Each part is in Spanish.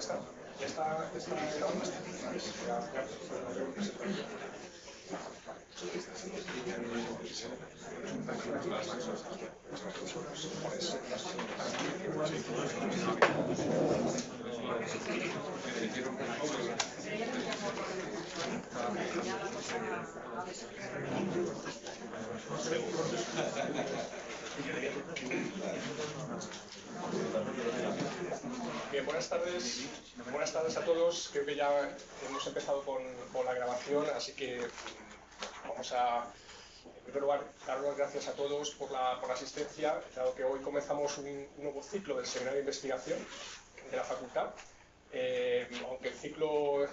está. Ya está grabando. Bien, buenas tardes a todos. Creo que ya hemos empezado con la grabación, así que vamos a, en primer lugar, dar las gracias a todos por la asistencia, dado que hoy comenzamos un nuevo ciclo del seminario de investigación de la facultad. Aunque el seminario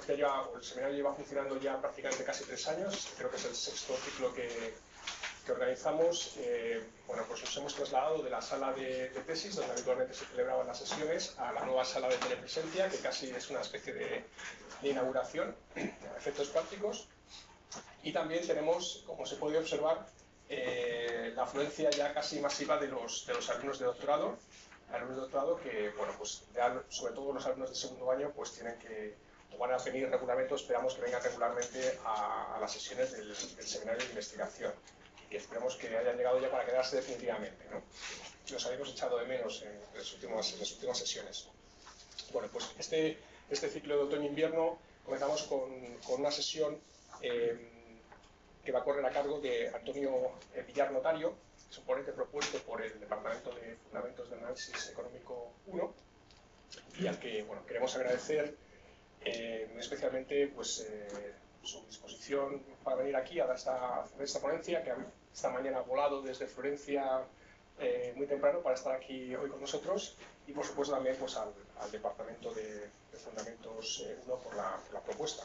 lleva funcionando ya prácticamente casi 3 años, creo que es el 6º ciclo que organizamos. Bueno, pues nos hemos trasladado de la sala de tesis, donde habitualmente se celebraban las sesiones, a la nueva sala de telepresencia, que casi es una especie de inauguración, a efectos prácticos. Y también tenemos, como se puede observar, la afluencia ya casi masiva de los alumnos de doctorado. Que, bueno, pues ya, sobre todo los alumnos de segundo año, pues tienen que, o van a venir regularmente, esperamos que vengan regularmente a las sesiones del seminario de investigación, que esperemos que hayan llegado ya para quedarse definitivamente, ¿no? Los habíamos echado de menos en las últimas sesiones. Bueno, pues este ciclo de otoño-invierno comenzamos con una sesión que va a correr a cargo de Antonio Villar Notario, que es un ponente propuesto por el Departamento de Fundamentos del Análisis Económico 1, y al que, bueno, queremos agradecer muy especialmente pues, su disposición para venir aquí a dar esta ponencia, que esta mañana ha volado desde Florencia muy temprano para estar aquí hoy con nosotros, y por supuesto también pues, al Departamento de Fundamentos 1 por la propuesta.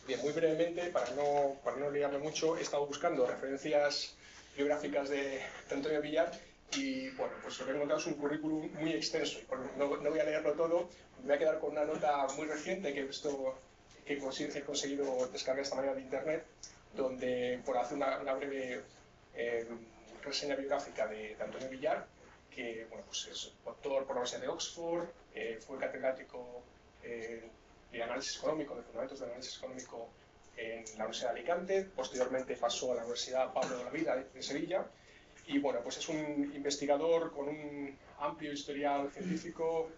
Bien, muy brevemente, para no liarme mucho, he estado buscando referencias biográficas de Antonio Villar y, bueno, pues lo que he encontrado es un currículum muy extenso. Y no voy a leerlo todo, me voy a quedar con una nota muy reciente que he conseguido descargar esta mañana de internet, donde hace una breve reseña biográfica de Antonio Villar, que, bueno, pues es doctor por la Universidad de Oxford, fue catedrático de análisis económico, de fundamentos del análisis económico en la Universidad de Alicante, posteriormente pasó a la Universidad Pablo de Olavide de Sevilla, y, bueno, pues es un investigador con un amplio historial científico.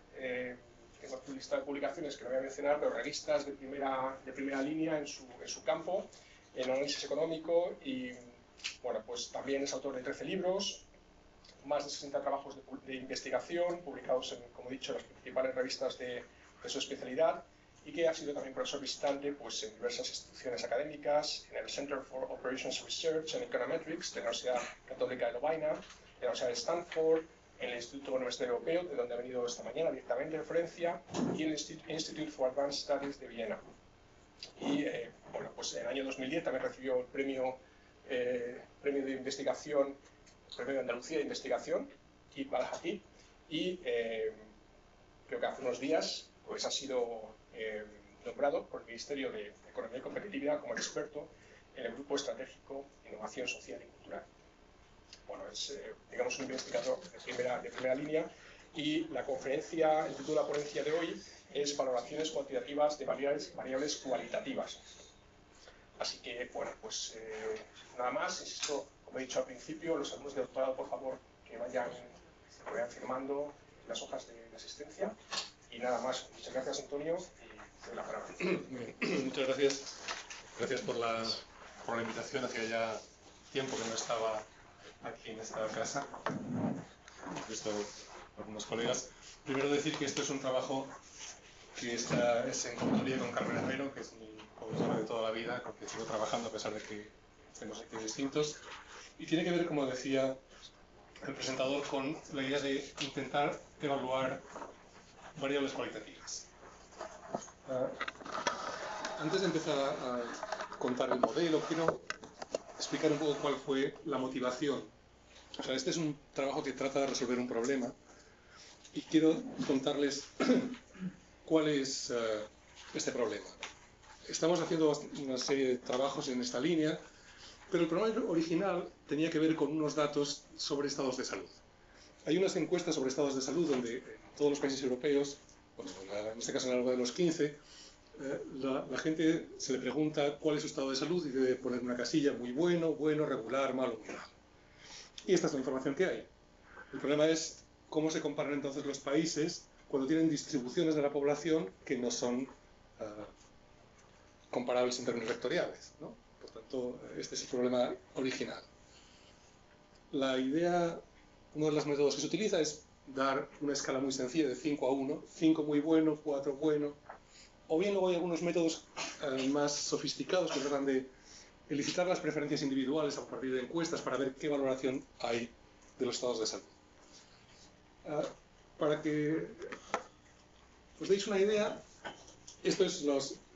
Tengo una lista de publicaciones que no voy a mencionar, pero revistas de primera línea en su campo, en análisis económico, y, bueno, pues también es autor de 13 libros, más de 60 trabajos de investigación, publicados en, como he dicho, las principales revistas de su especialidad, y que ha sido también profesor visitante pues, en diversas instituciones académicas, en el Center for Operations Research and Econometrics de la Universidad Católica de Lovaina, de la Universidad de Stanford, en el Instituto Universitario Europeo, de donde ha venido esta mañana directamente de Florencia, y en el Institute for Advanced Studies de Viena. Y, bueno, pues en el año 2010 también recibió el premio de investigación, premio de Andalucía de investigación, Kip al-Hatib, y creo que hace unos días pues ha sido nombrado por el Ministerio de Economía y Competitividad como experto en el Grupo Estratégico Innovación Social y Cultural. Bueno, es, digamos, un investigador de primera línea, y el título de la ponencia de hoy es Valoraciones cuantitativas de variables cualitativas. Así que, bueno, pues nada más, insisto, como he dicho al principio, los alumnos de doctorado, por favor, que vayan firmando las hojas de asistencia. Y nada más, muchas gracias, Antonio, y te doy la palabra. Muchas gracias. Gracias por la invitación. Hacía ya tiempo que no estaba aquí en esta casa. He visto algunos colegas. Primero decir que esto es un trabajo que es en coautoría con Carmen Herrero, que es mi profesora de toda la vida, con quien sigo trabajando a pesar de que estemos aquí distintos. Y tiene que ver, como decía el presentador, con la idea de intentar evaluar variables cualitativas. Antes de empezar a contar el modelo, quiero explicar un poco cuál fue la motivación. O sea, este es un trabajo que trata de resolver un problema, y quiero contarles cuál es este problema. Estamos haciendo una serie de trabajos en esta línea, pero el problema original tenía que ver con unos datos sobre estados de salud. Hay unas encuestas sobre estados de salud donde en todos los países europeos bueno, en este caso a lo largo de los 15, la gente se le pregunta cuál es su estado de salud y debe poner una casilla: muy bueno, bueno, regular, malo, muy malo. Y esta es la información que hay. El problema es cómo se comparan entonces los países cuando tienen distribuciones de la población que no son comparables en términos vectoriales, ¿no? Por tanto, este es el problema original. La idea, uno de los métodos que se utiliza es dar una escala muy sencilla de 5 a 1, 5 muy bueno, 4 bueno, o bien luego hay algunos métodos más sofisticados que tratan de elicitar las preferencias individuales a partir de encuestas para ver qué valoración hay de los estados de salud. Para que os deis una idea, esto es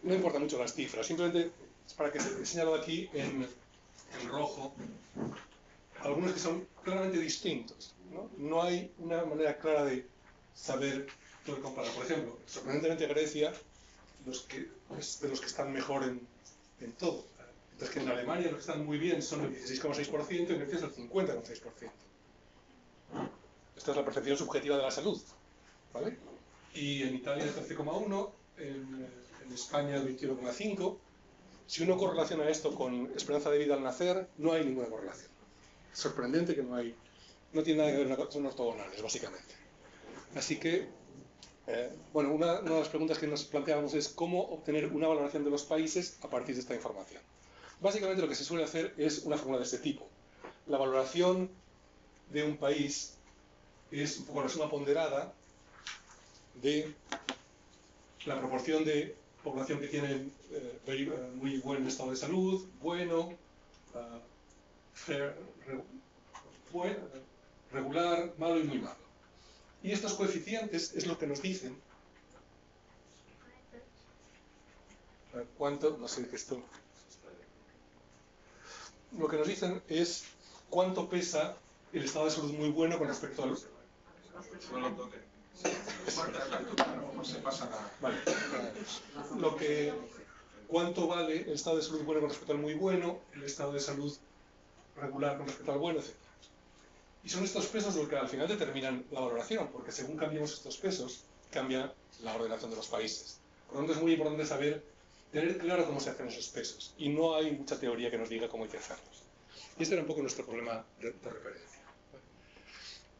no importa mucho las cifras, simplemente es para que se he señalado aquí en rojo algunos que son claramente distintos, ¿no? No hay una manera clara de saber dónde comparar. Por ejemplo, sorprendentemente Grecia es de los que están mejor en todo. Mientras que en Alemania los que están muy bien son el 16,6% y en Grecia es el 50,6%. Esta es la percepción subjetiva de la salud, ¿vale? Y en Italia el 13,1%, en España el 21,5%. Si uno correlaciona esto con esperanza de vida al nacer, no hay ninguna correlación. Es sorprendente que no tiene nada que ver, son ortogonales, básicamente. Así que, bueno, una de las preguntas que nos planteábamos es cómo obtener una valoración de los países a partir de esta información. Básicamente lo que se suele hacer es una fórmula de este tipo. La valoración de un país es un poco la suma ponderada de la proporción de población que tiene muy buen estado de salud, bueno, regular, malo y muy malo. Y estos coeficientes es lo que nos dicen cuánto, no sé qué esto, lo que nos dicen es cuánto pesa el estado de salud muy bueno con respecto al... Vale. Cuánto vale el estado de salud bueno con respecto al muy bueno, el estado de salud regular con respecto al bueno, etc. Y son estos pesos los que al final determinan la valoración, porque según cambiemos estos pesos, cambia la ordenación de los países. Por lo tanto, es muy importante tener claro cómo se hacen esos pesos. Y no hay mucha teoría que nos diga cómo hay que hacerlos. Y este era un poco nuestro problema de referencia.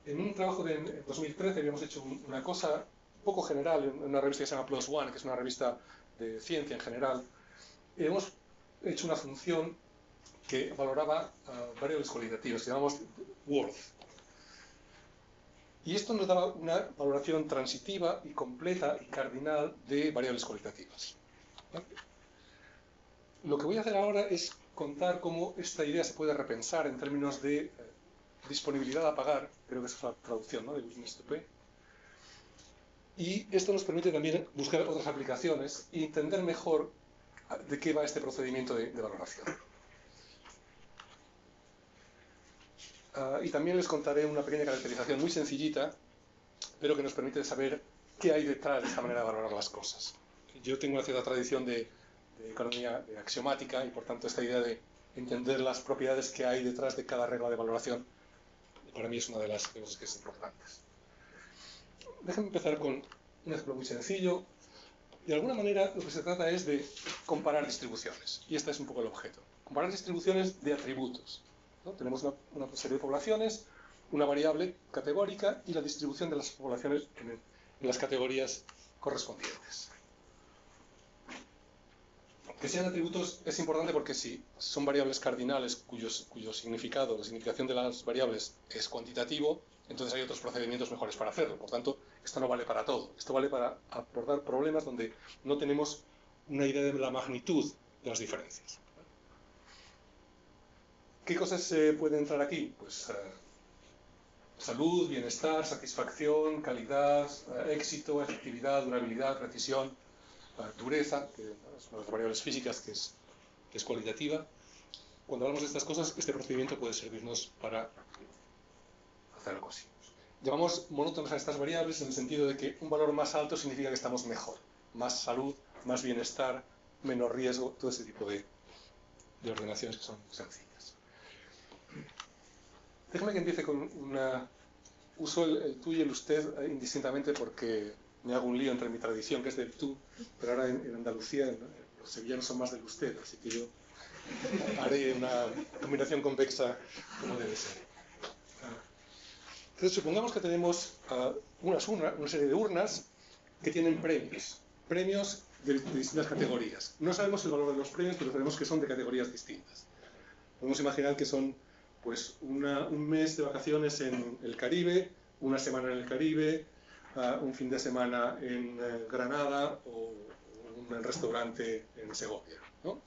En un trabajo en 2013 habíamos hecho una cosa un poco general, en una revista que se llama Plus One, que es una revista de ciencia en general. Hemos hecho una función que valoraba variables cualitativas, que llamamos worth. Y esto nos daba una valoración transitiva y completa y cardinal de variables cualitativas. ¿Vale? Lo que voy a hacer ahora es contar cómo esta idea se puede repensar en términos de disponibilidad a pagar, creo que esa es la traducción, ¿no?, de business to pay. Y esto nos permite también buscar otras aplicaciones y entender mejor de qué va este procedimiento de valoración. Y también les contaré una pequeña caracterización muy sencillita, pero que nos permite saber qué hay detrás de esta manera de valorar las cosas. Yo tengo una cierta tradición de economía axiomática y, por tanto, esta idea de entender las propiedades que hay detrás de cada regla de valoración, para mí es una de las cosas que es importantes. Déjenme empezar con un ejemplo muy sencillo. De alguna manera, lo que se trata es de comparar distribuciones, y este es un poco el objeto. Comparar distribuciones de atributos, ¿no? Tenemos una serie de poblaciones, una variable categórica y la distribución de las poblaciones en las categorías correspondientes. Que sean atributos es importante porque si son variables cardinales cuyo significado, la significación de las variables es cuantitativo, entonces hay otros procedimientos mejores para hacerlo. Por tanto, esto no vale para todo. Esto vale para abordar problemas donde no tenemos una idea de la magnitud de las diferencias. ¿Qué cosas pueden entrar aquí? Pues salud, bienestar, satisfacción, calidad, éxito, efectividad, durabilidad, precisión, dureza, que es una de las variables físicas que es cualitativa. Cuando hablamos de estas cosas, este procedimiento puede servirnos para hacer algo así. Llamamos monótonas a estas variables en el sentido de que un valor más alto significa que estamos mejor. Más salud, más bienestar, menos riesgo, todo ese tipo de ordenaciones que son sencillas. Déjame que empiece con uso el tú y el usted indistintamente porque me hago un lío entre mi tradición, que es del tú, pero ahora en Andalucía, ¿no?, los sevillanos son más del usted, así que yo haré una combinación convexa como debe ser. Entonces, supongamos que tenemos una serie de urnas que tienen premios de distintas categorías. No sabemos el valor de los premios, pero sabemos que son de categorías distintas. Podemos imaginar que son pues un mes de vacaciones en el Caribe, una semana en el Caribe, un fin de semana en Granada o un restaurante en Segovia, ¿no?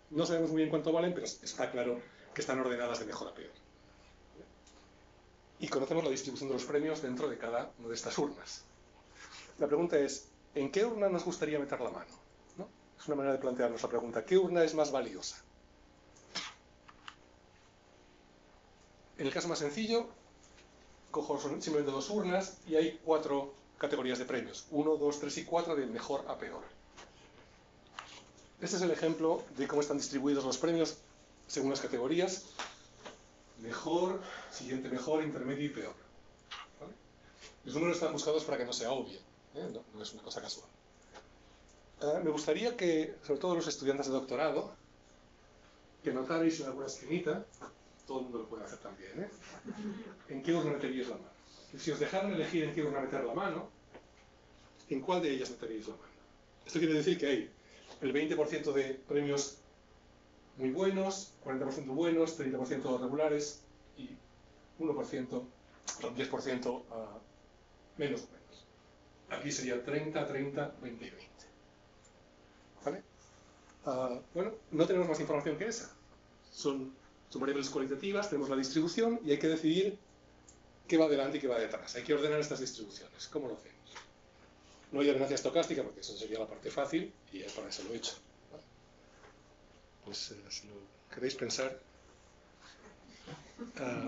No sabemos muy bien cuánto valen, pero está claro que están ordenadas de mejor a peor. Y conocemos la distribución de los premios dentro de cada una de estas urnas. La pregunta es, ¿en qué urna nos gustaría meter la mano?, ¿no? Es una manera de plantearnos la pregunta, ¿qué urna es más valiosa? En el caso más sencillo, cojo simplemente dos urnas y hay 4 categorías de premios. 1, 2, 3 y 4 de mejor a peor. Este es el ejemplo de cómo están distribuidos los premios según las categorías. Mejor, siguiente mejor, intermedio y peor. ¿Vale? Los números están buscados para que no sea obvio, ¿eh? No es una cosa casual. Me gustaría que, sobre todo los estudiantes de doctorado, que notarais en alguna esquinita, todo el mundo lo puede hacer también, ¿eh?, en qué urna meteríais la mano. Y si os dejaran elegir en qué urna meter la mano, ¿en cuál de ellas meteríais la mano? Esto quiere decir que hay el 20% de premios muy buenos, 40% buenos, 30% regulares y 1%, 10% menos buenos. Aquí sería 30, 30, 20 y 20. ¿Vale? Bueno, no tenemos más información que esa. Son variables cualitativas, tenemos la distribución y hay que decidir qué va delante y qué va detrás. Hay que ordenar estas distribuciones. ¿Cómo lo hacemos? No hay ordenación estocástica porque eso sería la parte fácil y para eso lo he hecho. ¿Vale? Pues si lo queréis pensar,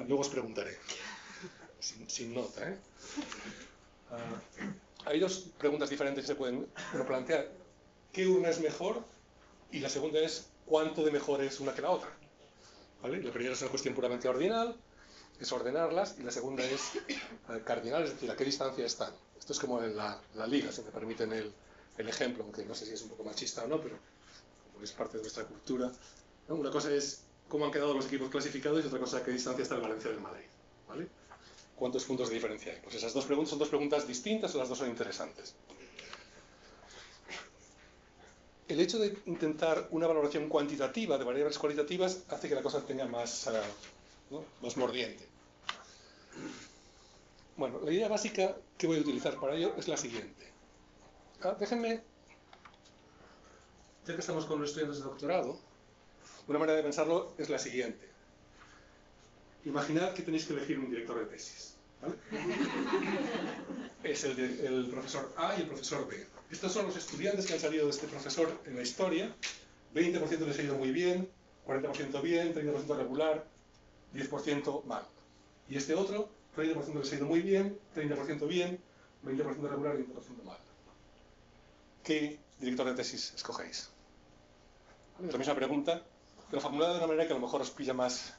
luego os preguntaré. Sin nota, ¿eh? Hay dos preguntas diferentes que se pueden plantear. ¿Qué urna es mejor? Y la segunda es, ¿cuánto de mejor es una que la otra? ¿Vale? La primera es una cuestión puramente ordinal, es ordenarlas, y la segunda es cardinal, es decir, a qué distancia están. Esto es como en la liga, si me permiten el ejemplo, aunque no sé si es un poco machista o no, pero como es parte de nuestra cultura, ¿no? Una cosa es cómo han quedado los equipos clasificados y otra cosa a qué distancia está el Valencia del Madrid. ¿Vale? ¿Cuántos puntos de diferencia hay? Pues esas dos preguntas son dos preguntas distintas, o las dos son interesantes. El hecho de intentar una valoración cuantitativa de variables cualitativas hace que la cosa tenga más mordiente. Bueno, la idea básica que voy a utilizar para ello es la siguiente. Déjenme, ya que estamos con los estudiantes de doctorado, una manera de pensarlo es la siguiente. Imaginad que tenéis que elegir un director de tesis, ¿vale? Es el profesor A y el profesor B. Estos son los estudiantes que han salido de este profesor en la historia. 20% les ha ido muy bien, 40% bien, 30% regular, 10% mal. Y este otro, 30% les ha ido muy bien, 30% bien, 20% regular y 20% mal. ¿Qué director de tesis escogéis? Es la misma pregunta, pero formulada de una manera que a lo mejor os pilla más,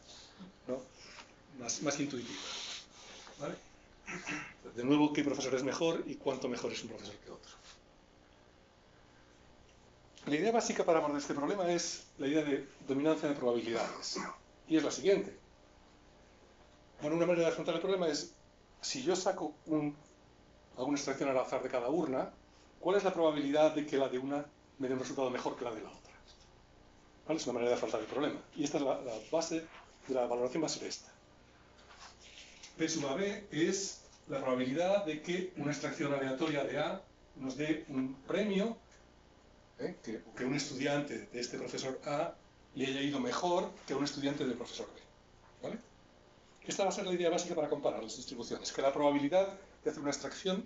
¿no?, más intuitiva. ¿Vale? De nuevo, ¿qué profesor es mejor y cuánto mejor es un profesor que otro? La idea básica para abordar este problema es la idea de dominancia de probabilidades. Y es la siguiente. Bueno, una manera de afrontar el problema es, si yo saco alguna extracción al azar de cada urna, ¿cuál es la probabilidad de que la de una me dé un resultado mejor que la de la otra? ¿Vale? Es una manera de afrontar el problema. Y esta es la base de la valoración, va a ser esta. P sub AB es la probabilidad de que una extracción aleatoria de A nos dé un premio, que un estudiante de este profesor A le haya ido mejor que a un estudiante del profesor B. ¿Vale? Esta va a ser la idea básica para comparar las distribuciones, que la probabilidad de hacer una extracción,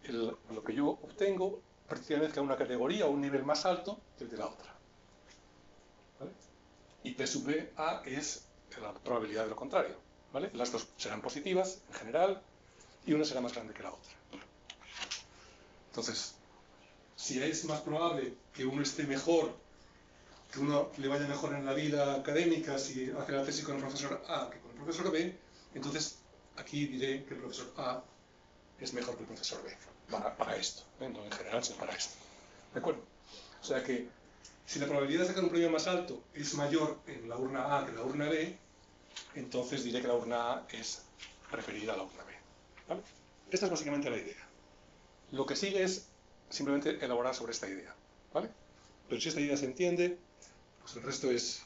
lo que yo obtengo, pertenezca a una categoría o un nivel más alto que el de la otra. ¿Vale? Y P sub B A es la probabilidad de lo contrario. ¿Vale? Las dos serán positivas en general y una será más grande que la otra. Entonces, si es más probable que uno esté mejor, que uno le vaya mejor en la vida académica si hace la tesis con el profesor A que con el profesor B, entonces aquí diré que el profesor A es mejor que el profesor B, para esto, no en general, sino para esto. ¿De acuerdo? O sea que si la probabilidad de sacar un premio más alto es mayor en la urna A que en la urna B, entonces diré que la urna A es preferida a la urna B. ¿Vale? Esta es básicamente la idea. Lo que sigue es simplemente elaborar sobre esta idea. ¿Vale? Pero si esta idea se entiende, pues el resto es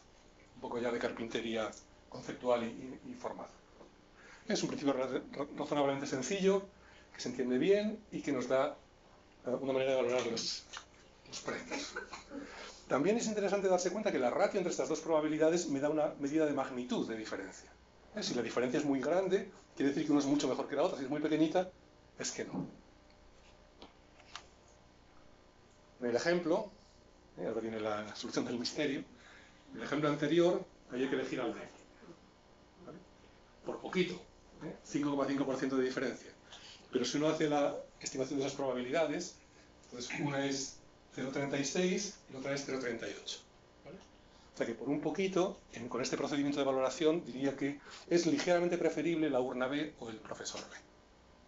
un poco ya de carpintería conceptual y formal. Es un principio razonablemente sencillo, que se entiende bien y que nos da una manera de valorar los premios. También es interesante darse cuenta que la ratio entre estas dos probabilidades me da una medida de magnitud de diferencia. Si la diferencia es muy grande, quiere decir que uno es mucho mejor que la otra. Si es muy pequeñita, es que no. En el ejemplo, ahora viene la solución del misterio, en el ejemplo anterior hay que elegir al D. ¿Vale? Por poquito, 5,5% de diferencia. Pero si uno hace la estimación de esas probabilidades, pues una es 0,36 y la otra es 0,38. ¿Vale? O sea que por un poquito, con este procedimiento de valoración, diría que es ligeramente preferible la urna B o el profesor B.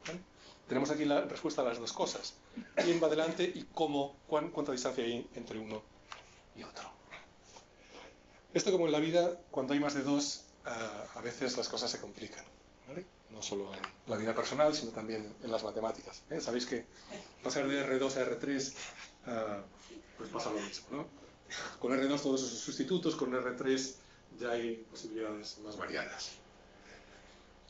¿Vale? Tenemos aquí la respuesta a las dos cosas. ¿Quién va adelante y cuánta distancia hay entre uno y otro? Esto, como en la vida, cuando hay más de dos, a veces las cosas se complican. ¿Vale? No solo en la vida personal, sino también en las matemáticas. Sabéis que pasar de R2 a R3 pues pasa lo mismo, ¿no? Con R2 todos esos sustitutos, con R3 ya hay posibilidades más variadas.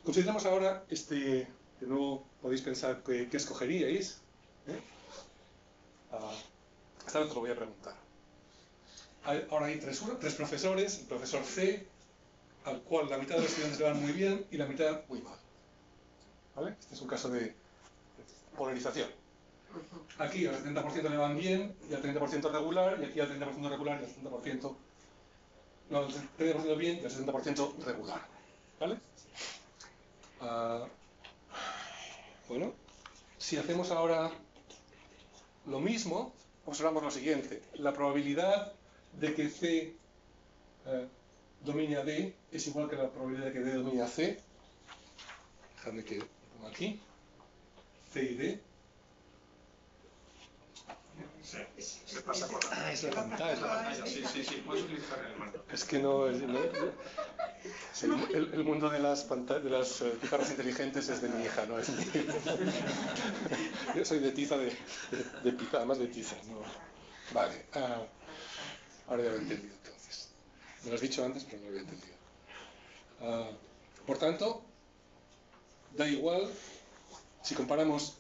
Consideramos ahora de nuevo podéis pensar qué escogeríais. Esta vez os lo voy a preguntar. Ahora hay tres profesores, el profesor C, al cual la mitad de los estudiantes le van muy bien y la mitad muy mal. ¿Vale? Este es un caso de polarización. Aquí al 70% le van bien y al 30% regular, y aquí al 30% regular y al 70%... No, al 30% bien y al 60% regular. ¿Vale? Bueno, si hacemos ahora lo mismo, observamos lo siguiente. La probabilidad de que C domine a D es igual que la probabilidad de que D domine a C. Dejadme que lo ponga aquí. C y D. ¿Qué pasa con la es la pantalla. Sí, puedes utilizar el mando. Es que el mundo de las pizarras inteligentes es de mi hija, no es mío. Yo soy de tiza, de pizarra, además de tiza. ¿No? Vale, ahora ya lo he entendido entonces. Me lo has dicho antes, pero no lo había entendido. Por tanto, da igual si comparamos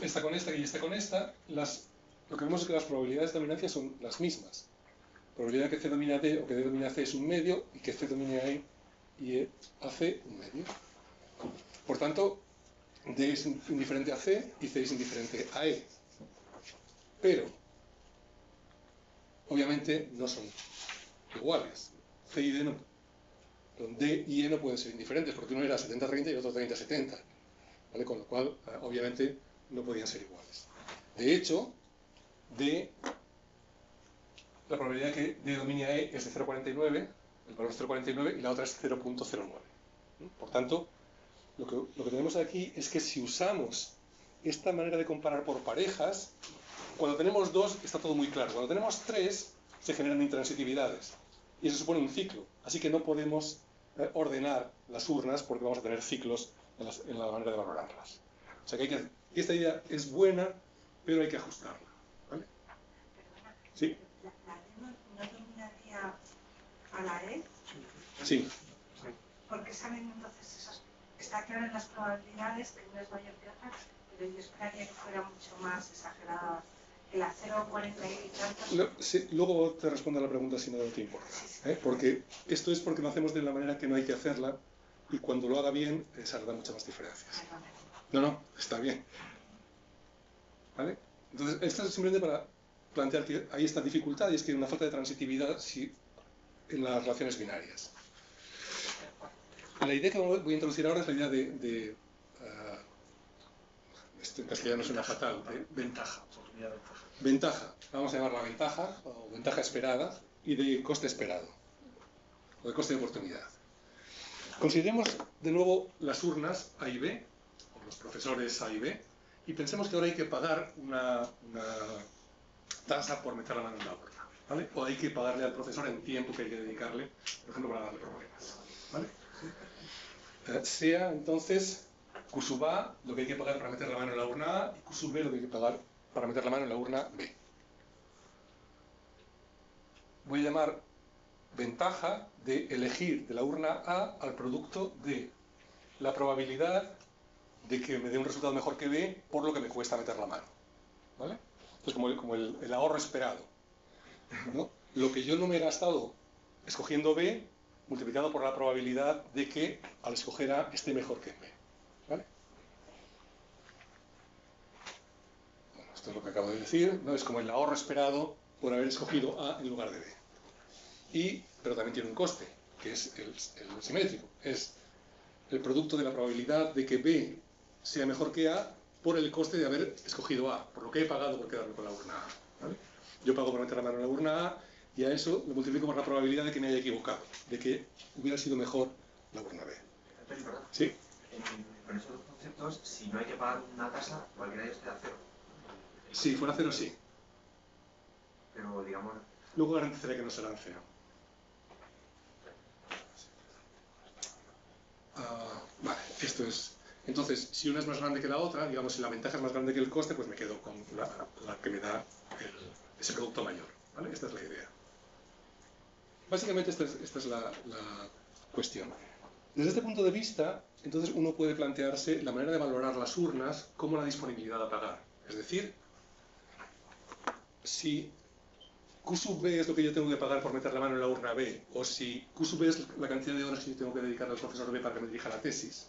esta con esta y esta con esta, lo que vemos es que las probabilidades de dominancia son las mismas. La probabilidad de que C domine a D o que D domine a C es un medio y que C domine a E y a C un medio. Por tanto, D es indiferente a C y C es indiferente a E. Pero, obviamente, no son iguales. C y D no. D y E no pueden ser indiferentes porque uno era 70-30 y el otro 30-70. ¿Vale? Con lo cual, obviamente, no podían ser iguales. De hecho, la probabilidad de que D domine a E es de 0,49, el valor es 0,49 y la otra es 0,09. Por tanto, lo que tenemos aquí es que si usamos esta manera de comparar por parejas, cuando tenemos dos está todo muy claro. Cuando tenemos tres, se generan intransitividades. Y eso supone un ciclo. Así que no podemos ordenar las urnas porque vamos a tener ciclos en la manera de valorarlas. O sea que esta idea es buena, pero hay que ajustarla. ¿Vale? ¿Sí? ¿La D no dominaría a la E? Sí. Porque saben entonces está claro en las probabilidades que una es mayor que otra, pero yo esperaría que fuera mucho más exagerada. El a 0,40 y tantos. Sí, luego te respondo a la pregunta si no te importa. Porque esto es porque lo hacemos de la manera que no hay que hacerla y cuando lo haga bien se hará muchas más diferencias. No, está bien. ¿Vale? Entonces, esto es simplemente para plantear que hay esta dificultad y es que hay una falta de transitividad en las relaciones binarias. La idea que voy a introducir ahora es la idea esto en castellano suena fatal, de ventaja. Ventaja, vamos a llamarla ventaja o ventaja esperada y de coste esperado o de coste de oportunidad. Consideremos de nuevo las urnas A y B, o los profesores A y B, y pensemos que ahora hay que pagar una tasa por meter la mano en la urna, ¿vale? O hay que pagarle al profesor en tiempo que hay que dedicarle, por ejemplo, para darle problemas, ¿vale? Sea entonces Q sub A lo que hay que pagar para meter la mano en la urna A y Q sub B lo que hay que pagar para meter la mano en la urna B. Voy a llamar ventaja de elegir de la urna A al producto de la probabilidad de que me dé un resultado mejor que B por lo que me cuesta meter la mano, ¿vale? Entonces, como el ahorro esperado, ¿no? Lo que yo no me he gastado escogiendo B multiplicado por la probabilidad de que al escoger A esté mejor que B, ¿vale? Bueno, esto es lo que acabo de decir, ¿no? Es como el ahorro esperado por haber escogido A en lugar de B. Pero también tiene un coste, que es el simétrico. Es el producto de la probabilidad de que B sea mejor que A por el coste de haber escogido A, por lo que he pagado por quedarme con la urna A, ¿vale? Yo pago por meter la mano en la urna A y a eso lo multiplico por la probabilidad de que me haya equivocado, de que hubiera sido mejor la urna B. Antonio, perdón. ¿Sí? Con esos dos conceptos, si no hay que pagar una tasa, cualquiera de ellos te da cero. Si fuera cero, sí. Pero, digamos... Luego garantizaré que no serán cero. Vale, esto es... Entonces, si una es más grande que la otra, digamos, si la ventaja es más grande que el coste, pues me quedo con la que me da ese producto mayor, ¿vale? Esta es la idea. Básicamente esta es la cuestión. Desde este punto de vista, entonces uno puede plantearse la manera de valorar las urnas como la disponibilidad a pagar. Es decir, si Q sub B es lo que yo tengo que pagar por meter la mano en la urna B, o si Q sub B es la cantidad de horas que yo tengo que dedicar al profesor B para que me dirija la tesis,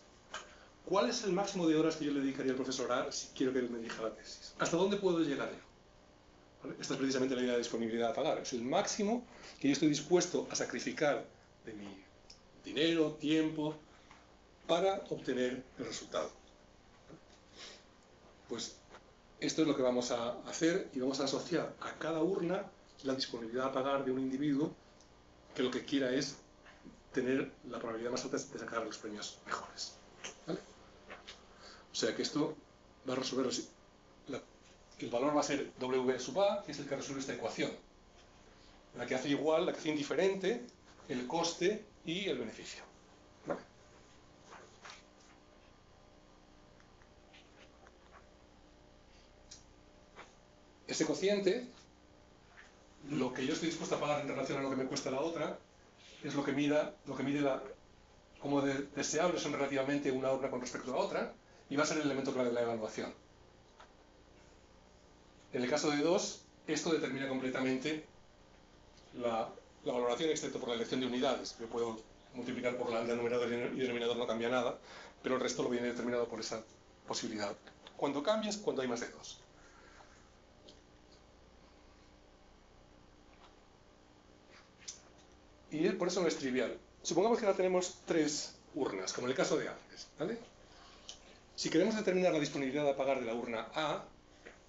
¿cuál es el máximo de horas que yo le dedicaría al profesor A si quiero que él me dirija la tesis? ¿Hasta dónde puedo llegar yo? ¿Vale? Esta es precisamente la idea de disponibilidad a pagar. Es el máximo que yo estoy dispuesto a sacrificar de mi dinero, tiempo, para obtener el resultado. Pues esto es lo que vamos a hacer y vamos a asociar a cada urna la disponibilidad a pagar de un individuo que lo que quiera es tener la probabilidad más alta de sacar los premios mejores, ¿vale? O sea que esto va a resolver el valor va a ser W sub A, que es el que resuelve esta ecuación, la que hace igual, la que hace indiferente el coste y el beneficio, ¿vale? Ese cociente, lo que yo estoy dispuesto a pagar en relación a lo que me cuesta la otra, es lo que mide cómo deseables son relativamente una urna con respecto a otra, y va a ser el elemento clave de la evaluación. En el caso de 2, esto determina completamente la valoración, excepto por la elección de unidades. Yo puedo multiplicar por lambda, numerador y denominador no cambia nada, pero el resto lo viene determinado por esa posibilidad. Cuando cambia es cuando hay más de 2. Y por eso no es trivial. Supongamos que ahora tenemos 3 urnas, como en el caso de antes, ¿vale? Si queremos determinar la disponibilidad a pagar de la urna A,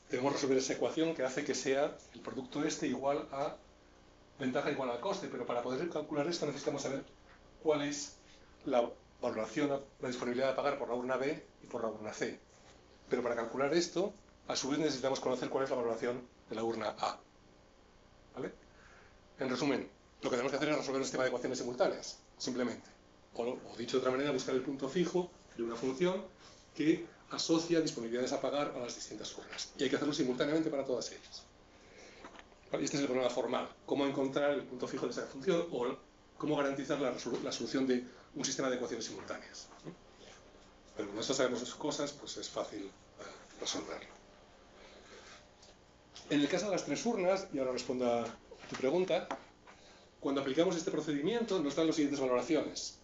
debemos resolver esa ecuación que hace que sea el producto este igual a ventaja igual al coste, pero para poder calcular esto necesitamos saber cuál es la valoración, la disponibilidad a pagar por la urna B y por la urna C. Pero para calcular esto, a su vez necesitamos conocer cuál es la valoración de la urna A, ¿vale? En resumen, lo que tenemos que hacer es resolver un sistema de ecuaciones simultáneas, simplemente. O dicho de otra manera, buscar el punto fijo de una función que asocia disponibilidades a pagar a las distintas urnas. Y hay que hacerlo simultáneamente para todas ellas. Y este es el problema formal. Cómo encontrar el punto fijo de esa función o cómo garantizar la solución de un sistema de ecuaciones simultáneas. Pero cuando nosotros sabemos esas cosas, pues es fácil resolverlo. En el caso de las 3 urnas, y ahora respondo a tu pregunta, cuando aplicamos este procedimiento nos dan las siguientes valoraciones.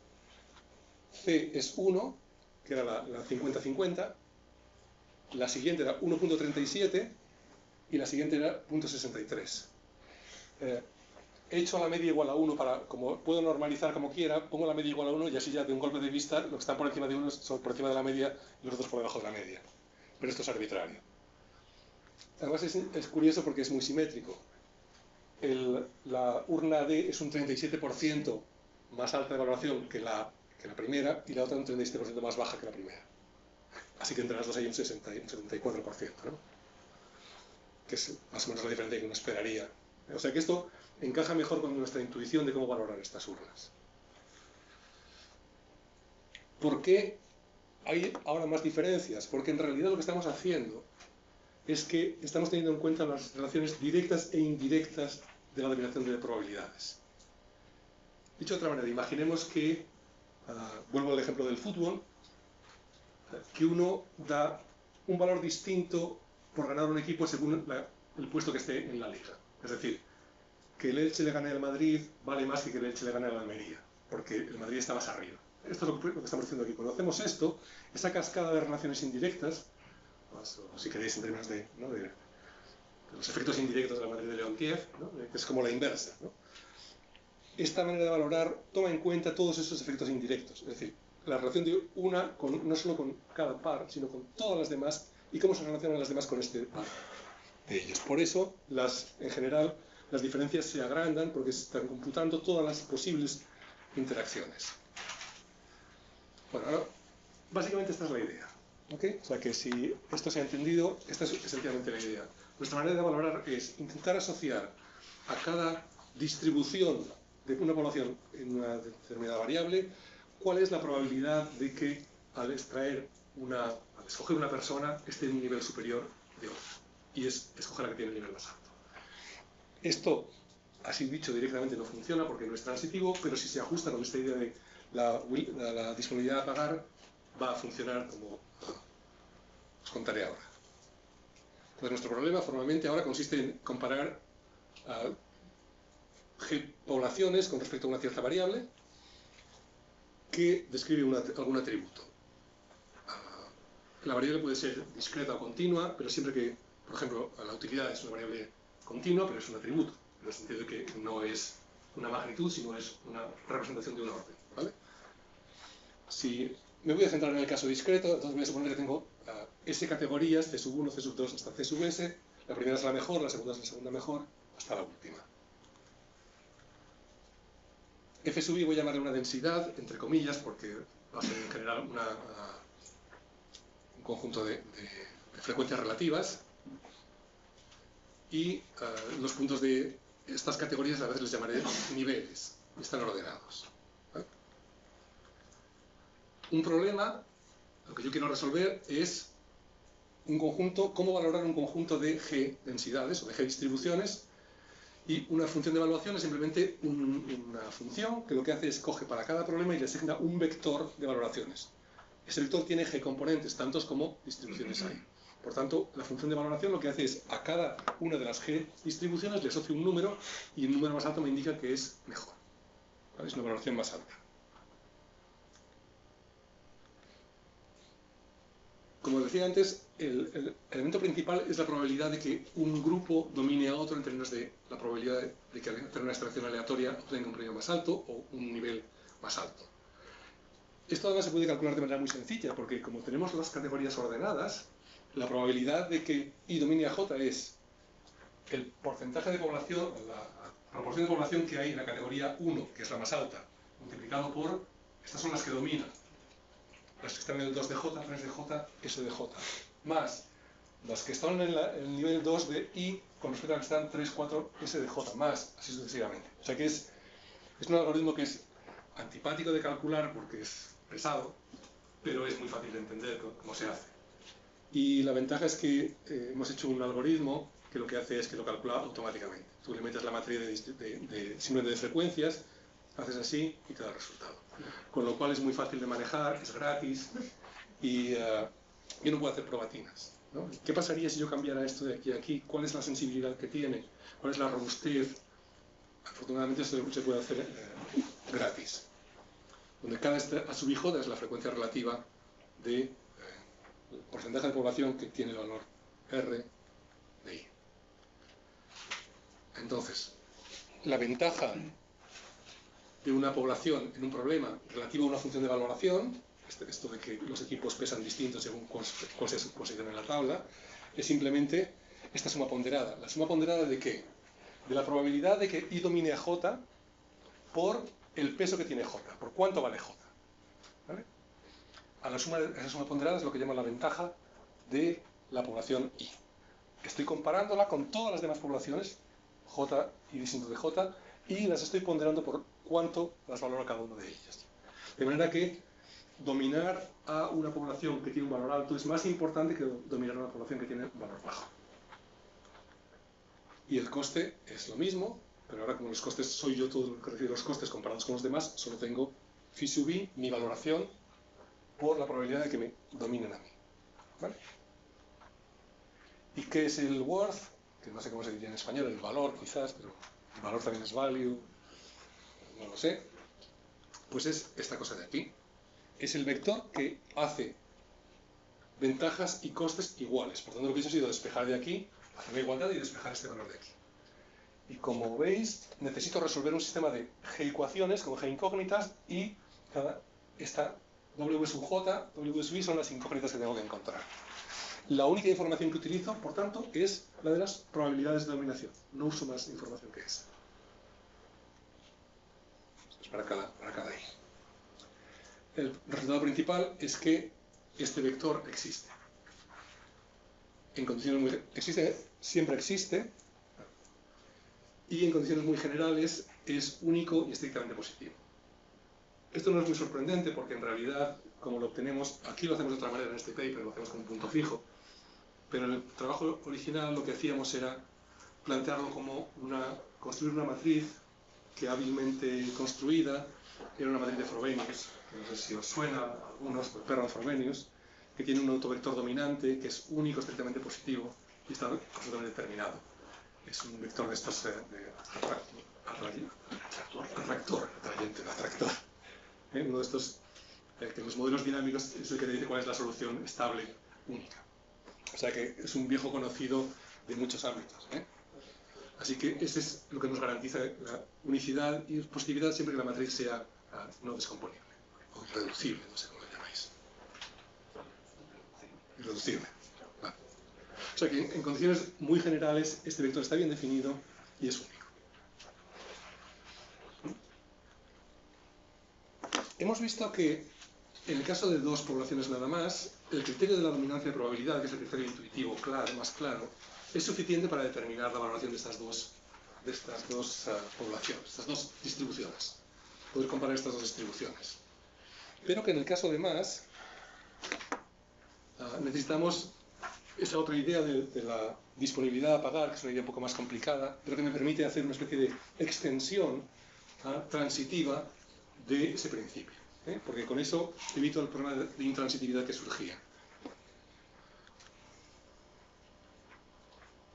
C es 1, que era la 50-50, la siguiente era 1.37 y la siguiente era 0.63. He hecho la media igual a 1 para, como puedo normalizar como quiera, pongo la media igual a 1 y así ya de un golpe de vista los que están por encima de 1 son por encima de la media y los otros por debajo de la media. Pero esto es arbitrario. Además es curioso porque es muy simétrico. La urna D es un 37% más alta de valoración que la que la primera y la otra un 37% más baja que la primera. Así que entre las dos hay un 74%, ¿no? Que es más o menos la diferencia que uno esperaría. O sea que esto encaja mejor con nuestra intuición de cómo valorar estas urnas. ¿Por qué hay ahora más diferencias? Porque en realidad lo que estamos haciendo es que estamos teniendo en cuenta las relaciones directas e indirectas de la dominación de probabilidades. Dicho de otra manera, imaginemos que, vuelvo al ejemplo del fútbol, que uno da un valor distinto por ganar un equipo según el puesto que esté en la liga. Es decir, que el Elche le gane al Madrid vale más que el Elche le gane al Almería, porque el Madrid está más arriba. Esto es lo que estamos diciendo aquí. Cuando hacemos esto, esa cascada de relaciones indirectas, o si queréis en términos de los efectos indirectos de la Madrid de Leontief, ¿no? Que es como la inversa, ¿no? Esta manera de valorar toma en cuenta todos esos efectos indirectos, es decir, la relación de una no solo con cada par, sino con todas las demás y cómo se relacionan las demás con este par de ellos. Por eso, en general, las diferencias se agrandan porque se están computando todas las posibles interacciones. Bueno, ahora, básicamente esta es la idea. ¿Okay? O sea que si esto se ha entendido, esta es esencialmente la idea. Nuestra manera de valorar es intentar asociar a cada distribución de una población en una determinada variable cuál es la probabilidad de que al escoger una persona esté en un nivel superior de otra. Y es escoger la que tiene el nivel más alto. Esto, así dicho directamente, no funciona porque no es transitivo, pero si se ajusta con esta idea de la disponibilidad a pagar, va a funcionar como os contaré ahora. Entonces nuestro problema formalmente ahora consiste en comparar poblaciones con respecto a una cierta variable que describe algún atributo. La variable puede ser discreta o continua, pero siempre que, por ejemplo, la utilidad es una variable continua, pero es un atributo, en el sentido de que no es una magnitud, sino es una representación de un orden, ¿vale? Si me voy a centrar en el caso discreto, entonces voy a suponer que tengo S categorías, C sub 1, C sub 2 hasta C sub S, la primera es la mejor, la segunda es la segunda mejor, hasta la última. F sub I voy a llamarle una densidad, entre comillas, porque va a ser en general un conjunto de frecuencias relativas, y los puntos de estas categorías a veces les llamaré niveles, y están ordenados. ¿Vale? Un problema, lo que yo quiero resolver es cómo valorar un conjunto de G densidades o de G distribuciones, y una función de evaluación es simplemente una función que lo que hace es coge para cada problema y le asigna un vector de valoraciones. Ese vector tiene G componentes, tantos como distribuciones hay. Por tanto, la función de valoración lo que hace es a cada una de las G distribuciones le asocio un número y el número más alto me indica que es mejor. ¿Vale? Es una valoración más alta. Como decía antes, el elemento principal es la probabilidad de que un grupo domine a otro en términos de la probabilidad de que al hacer una extracción aleatoria obtenga un premio más alto o un nivel más alto. Esto además se puede calcular de manera muy sencilla, porque como tenemos las categorías ordenadas, la probabilidad de que I domine a J es el porcentaje de población, la proporción de población que hay en la categoría 1, que es la más alta, multiplicado por, estas son las que dominan, las que están en el 2 de J, 3 de J, S de J, más las que están en el nivel 2 de I con respecto a las que están 3, 4, S de J, más, así sucesivamente. O sea que es un algoritmo que es antipático de calcular porque es pesado, pero es muy fácil de entender cómo se hace. Y la ventaja es que hemos hecho un algoritmo que lo que hace es que lo calcula automáticamente. Tú le metes la matriz simplemente de frecuencias, haces así y te da el resultado. Con lo cual es muy fácil de manejar, es gratis y uno puede hacer probatinas, ¿no? ¿Qué pasaría si yo cambiara esto de aquí a aquí? ¿Cuál es la sensibilidad que tiene? ¿Cuál es la robustez? Afortunadamente esto se puede hacer gratis. Donde cada A sub IJ es la frecuencia relativa del porcentaje de población que tiene el valor R de I. Entonces, la ventaja de una población en un problema relativo a una función de valoración, esto de que los equipos pesan distintos según cuál sea su posición en la tabla, es simplemente esta suma ponderada. ¿La suma ponderada de qué? De la probabilidad de que I domine a J por el peso que tiene J, por cuánto vale J. ¿vale? A la suma de esa suma ponderada es lo que llaman la ventaja de la población I. Estoy comparándola con todas las demás poblaciones, J y distinto de J, y las estoy ponderando por cuánto las valora cada una de ellas. De manera que dominar a una población que tiene un valor alto es más importante que dominar a una población que tiene un valor bajo. Y el coste es lo mismo, pero ahora como los costes soy yo todo lo que recibe los costes comparados con los demás, solo tengo phi sub i, mi valoración, por la probabilidad de que me dominen a mí. ¿Vale? ¿Y qué es el worth? Que no sé cómo se diría en español, el valor quizás, pero el valor también es value, no lo sé. Pues es esta cosa de aquí. Es el vector que hace ventajas y costes iguales. Por tanto, lo que he hecho ha sido despejar de aquí, hacer la igualdad y despejar este valor de aquí. Y como veis, necesito resolver un sistema de g ecuaciones con g incógnitas y esta w sub j, w sub i son las incógnitas que tengo que encontrar. La única información que utilizo, por tanto, es la de las probabilidades de dominación. No uso más información que esa. Es para cada i. El resultado principal es que este vector existe. En condiciones muy siempre existe, y en condiciones muy generales es único y estrictamente positivo. Esto no es muy sorprendente porque en realidad, como lo obtenemos, aquí lo hacemos de otra manera en este paper, lo hacemos con un punto fijo, pero en el trabajo original lo que hacíamos era plantearlo como construir una matriz que hábilmente construida, era una matriz de Frobenius, que no sé si os suena a algunos, Perron Frobenius, que tiene un autovector dominante, que es único, estrictamente positivo, y está absolutamente determinado. Es un vector de estos atractor. Uno de estos que en los modelos dinámicos es el que te dice cuál es la solución estable única. O sea que es un viejo conocido de muchos ámbitos. Así que ese es lo que nos garantiza la unicidad y positividad siempre que la matriz sea no descomponible o irreducible, no sé cómo lo llamáis. Irreducible. Vale. O sea que en condiciones muy generales este vector está bien definido y es único. Hemos visto que en el caso de dos poblaciones nada más, el criterio de la dominancia de probabilidad, que es el criterio intuitivo más claro, es suficiente para determinar la valoración de estas dos poblaciones, estas dos distribuciones. Poder comparar estas dos distribuciones. Pero que en el caso de más, necesitamos esa otra idea de la disponibilidad a pagar, que es una idea un poco más complicada, pero que me permite hacer una especie de extensión transitiva de ese principio. Porque con eso evito el problema de intransitividad que surgía.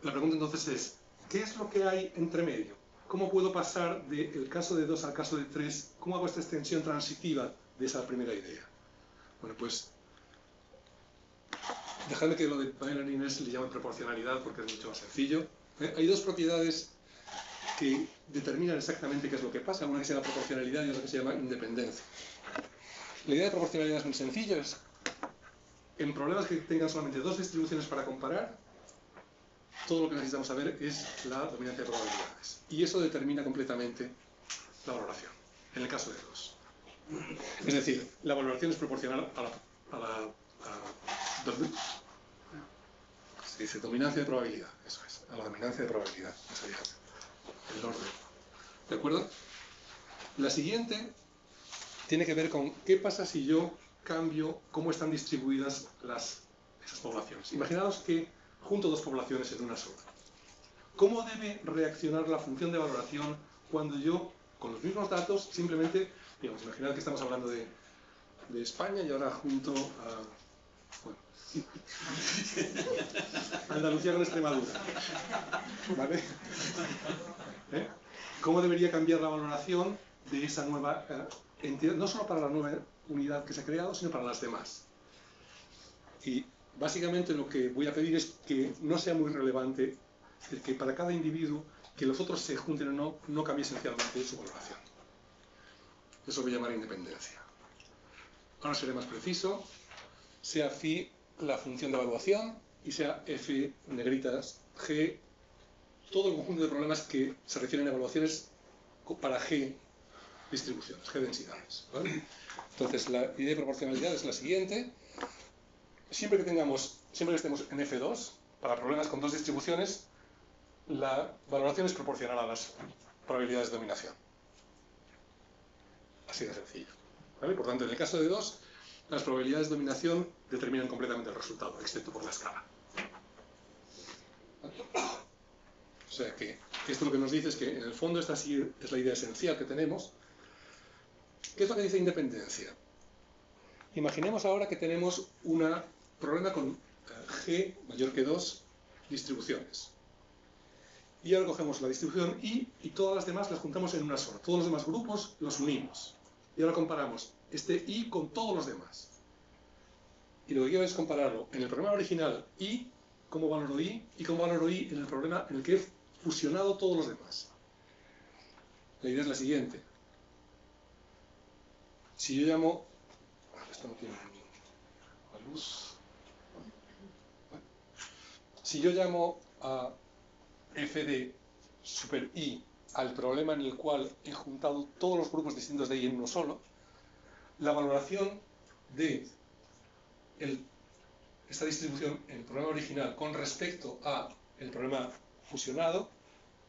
La pregunta entonces es, ¿qué es lo que hay entre medio? ¿Cómo puedo pasar del caso de 2 al caso de 3? ¿Cómo hago esta extensión transitiva de esa primera idea? Bueno, pues dejadme que lo de Bailey y Inés le llamen proporcionalidad porque es mucho más sencillo. Hay dos propiedades que determinan exactamente qué es lo que pasa, una que se llama proporcionalidad y otra que se llama independencia. La idea de proporcionalidad es muy sencilla, es en problemas que tengan solamente dos distribuciones para comparar, todo lo que necesitamos saber es la dominancia de probabilidades. Y eso determina completamente la valoración, en el caso de dos. Es decir, la valoración es proporcional a la se dice dominancia de probabilidad, eso es, a la dominancia de probabilidad, eso sería el orden. ¿De acuerdo? La siguiente tiene que ver con qué pasa si yo cambio cómo están distribuidas esas poblaciones. Imaginaos que junto dos poblaciones en una sola. ¿Cómo debe reaccionar la función de valoración cuando yo, con los mismos datos, simplemente, digamos, imaginad que estamos hablando de España y ahora junto a Andalucía con Extremadura? ¿Vale? ¿Cómo debería cambiar la valoración de esa nueva entidad, no solo para la nueva unidad que se ha creado, sino para las demás? Y básicamente lo que voy a pedir es que no sea muy relevante el que para cada individuo que los otros se junten o no cambie esencialmente su valoración. Eso voy a llamar independencia. Ahora seré más preciso. Sea phi la función de evaluación y sea f negritas g todo el conjunto de problemas que se refieren a evaluaciones para g distribuciones, G densidades, ¿vale? Entonces, la idea de proporcionalidad es la siguiente. Siempre que estemos en F2, para problemas con dos distribuciones, la valoración es proporcional a las probabilidades de dominación. Así de sencillo, ¿vale? Por tanto, en el caso de 2, las probabilidades de dominación determinan completamente el resultado, excepto por la escala. O sea que esto lo que nos dice es que, en el fondo, esta sí es la idea esencial que tenemos. ¿Qué es lo que dice independencia? Imaginemos ahora que tenemos un problema con G mayor que 2 distribuciones. Y ahora cogemos la distribución I y todas las demás las juntamos en una sola. Todos los demás grupos los unimos. Y ahora comparamos este I con todos los demás. Y lo que quiero es compararlo en el problema original I, cómo valoro I, y cómo valoro I en el problema en el que he fusionado todos los demás. La idea es la siguiente. Si yo llamo... Esto no tiene la luz. Si yo llamo a f de super I al problema en el cual he juntado todos los grupos distintos de I en uno solo, la valoración de esta distribución en el problema original con respecto a el problema fusionado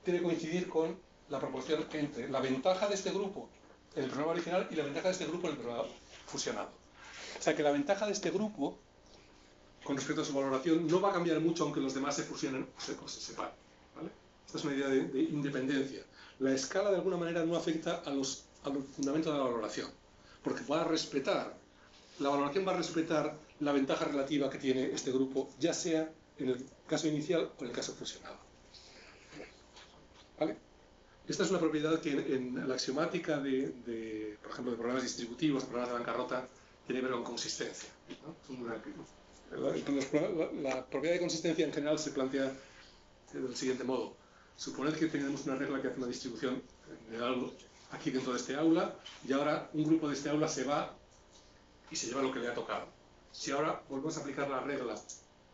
debe coincidir con la proporción entre la ventaja de este grupo en el problema original y la ventaja de este grupo en el problema fusionado. O sea que la ventaja de este grupo con respecto a su valoración no va a cambiar mucho aunque los demás se fusionen o se separen, ¿vale? Esta es una idea de independencia. La escala de alguna manera no afecta a los fundamentos de la valoración, porque la valoración va a respetar la ventaja relativa que tiene este grupo, ya sea en el caso inicial o en el caso fusionado. ¿Vale? Esta es una propiedad que en la axiomática por ejemplo, de problemas distributivos, de problemas de bancarrota, tiene que ver con consistencia, ¿no? La propiedad de consistencia en general se plantea del siguiente modo. Suponed que tenemos una regla que hace una distribución general aquí dentro de este aula, y ahora un grupo de este aula se va y se lleva lo que le ha tocado. Si ahora volvemos a aplicar la regla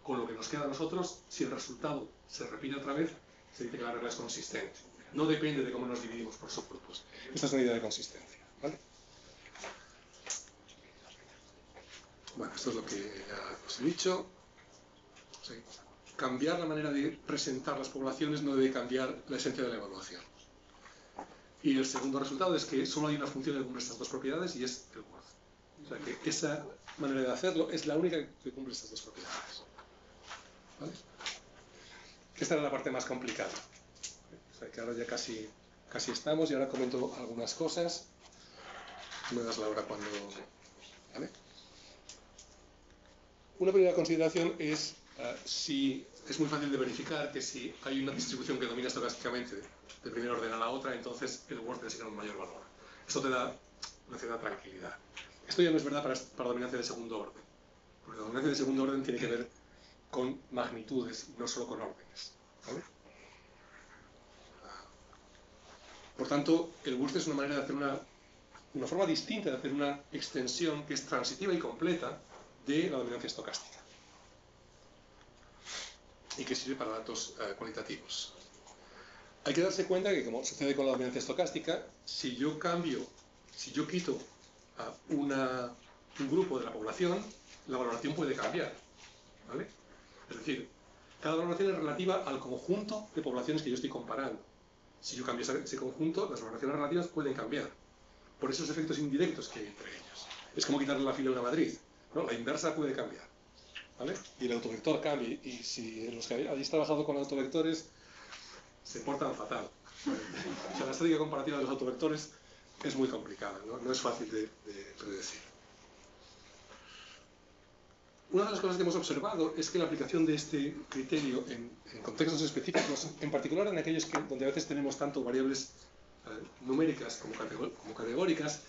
con lo que nos queda a nosotros, si el resultado se repite otra vez, se dice que la regla es consistente. No depende de cómo nos dividimos por subgrupos. Esta es una idea de consistencia, ¿vale? Bueno, esto es lo que ya os he dicho. Sí. Cambiar la manera de presentar las poblaciones no debe cambiar la esencia de la evaluación. Y el segundo resultado es que solo hay una función que cumple estas dos propiedades y es el worth. O sea que esa manera de hacerlo es la única que cumple estas dos propiedades. ¿Vale? Esta era la parte más complicada. O sea que ahora ya casi estamos y ahora comento algunas cosas. Me das la hora cuando... ¿Vale? Una primera consideración es si es muy fácil de verificar que si hay una distribución que domina estocásticamente de primer orden a la otra, entonces el worth debe ser un mayor valor. Esto te da una cierta tranquilidad. Esto ya no es verdad para dominancia de segundo orden, porque la dominancia de segundo orden tiene que ver con magnitudes y no solo con órdenes, ¿vale? Por tanto, el worth es una manera de hacer una forma distinta de hacer una extensión que es transitiva y completa de la dominancia estocástica y que sirve para datos cualitativos. Hay que darse cuenta que, como sucede con la dominancia estocástica, si yo quito a un grupo de la población, la valoración puede cambiar, ¿vale? Es decir, cada valoración es relativa al conjunto de poblaciones que yo estoy comparando. Si yo cambio ese conjunto, las valoraciones relativas pueden cambiar por esos efectos indirectos que hay entre ellos. Es como quitarle la fila a una matriz, ¿no? La inversa puede cambiar, ¿vale? Y el autovector cambia, y si los que habéis trabajado con autovectores se portan fatal, ¿vale? O sea, la estadística comparativa de los autovectores es muy complicada, ¿no? No es fácil de predecir. Una de las cosas que hemos observado es que la aplicación de este criterio en contextos específicos, en particular en aquellos donde a veces tenemos tanto variables numéricas como categóricas,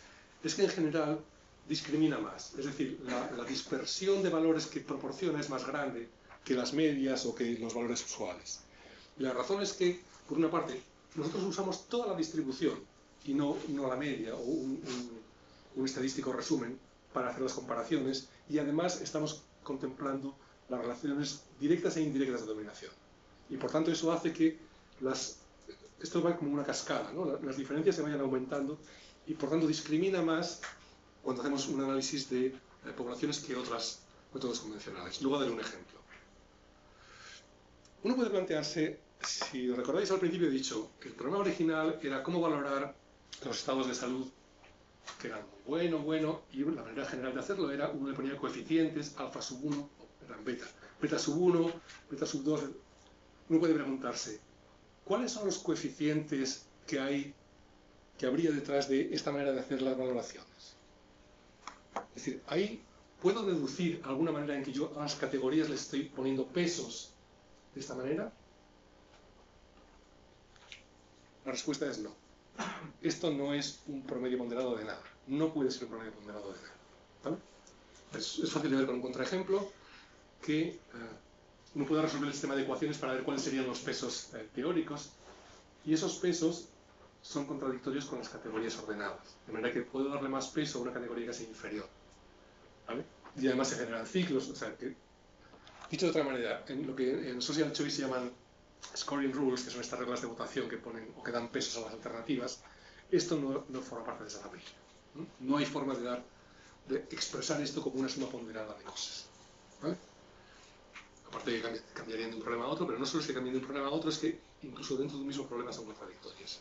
es que en general discrimina más. Es decir, la dispersión de valores que proporciona es más grande que las medias o que los valores usuales. Y la razón es que, por una parte, nosotros usamos toda la distribución y no la media o un estadístico resumen para hacer las comparaciones, y además estamos contemplando las relaciones directas e indirectas de dominación. Y por tanto eso hace que esto va como una cascada, ¿no? Las diferencias se vayan aumentando y por tanto discrimina más cuando hacemos un análisis de poblaciones que otros métodos convencionales. Luego daré un ejemplo. Uno puede plantearse, si os recordáis al principio he dicho que el problema original era cómo valorar los estados de salud, que eran muy bueno, y la manera general de hacerlo era, uno le ponía coeficientes, alfa sub 1, eran beta sub 1, beta sub 2. Uno puede preguntarse, ¿cuáles son los coeficientes que habría detrás de esta manera de hacer las valoraciones? Es decir, ahí puedo deducir alguna manera en que yo a las categorías les estoy poniendo pesos de esta manera. La respuesta es no. Esto no es un promedio ponderado de nada. No puede ser un promedio ponderado de nada. ¿Vale? Es fácil de ver con un contraejemplo que uno puede resolver el sistema de ecuaciones para ver cuáles serían los pesos teóricos, y esos pesos son contradictorios con las categorías ordenadas, de manera que puedo darle más peso a una categoría que sea inferior. ¿Vale? Y además se generan ciclos, o sea que, dicho de otra manera, en lo que en Social Choice se llaman scoring rules, que son estas reglas de votación que ponen o que dan pesos a las alternativas, esto no forma parte de esa familia. No hay forma de expresar esto como una suma ponderada de cosas. ¿Vale? Aparte de que cambiarían de un problema a otro, pero no solo es que cambien de un problema a otro, es que incluso dentro de un mismo problema son contradictorias.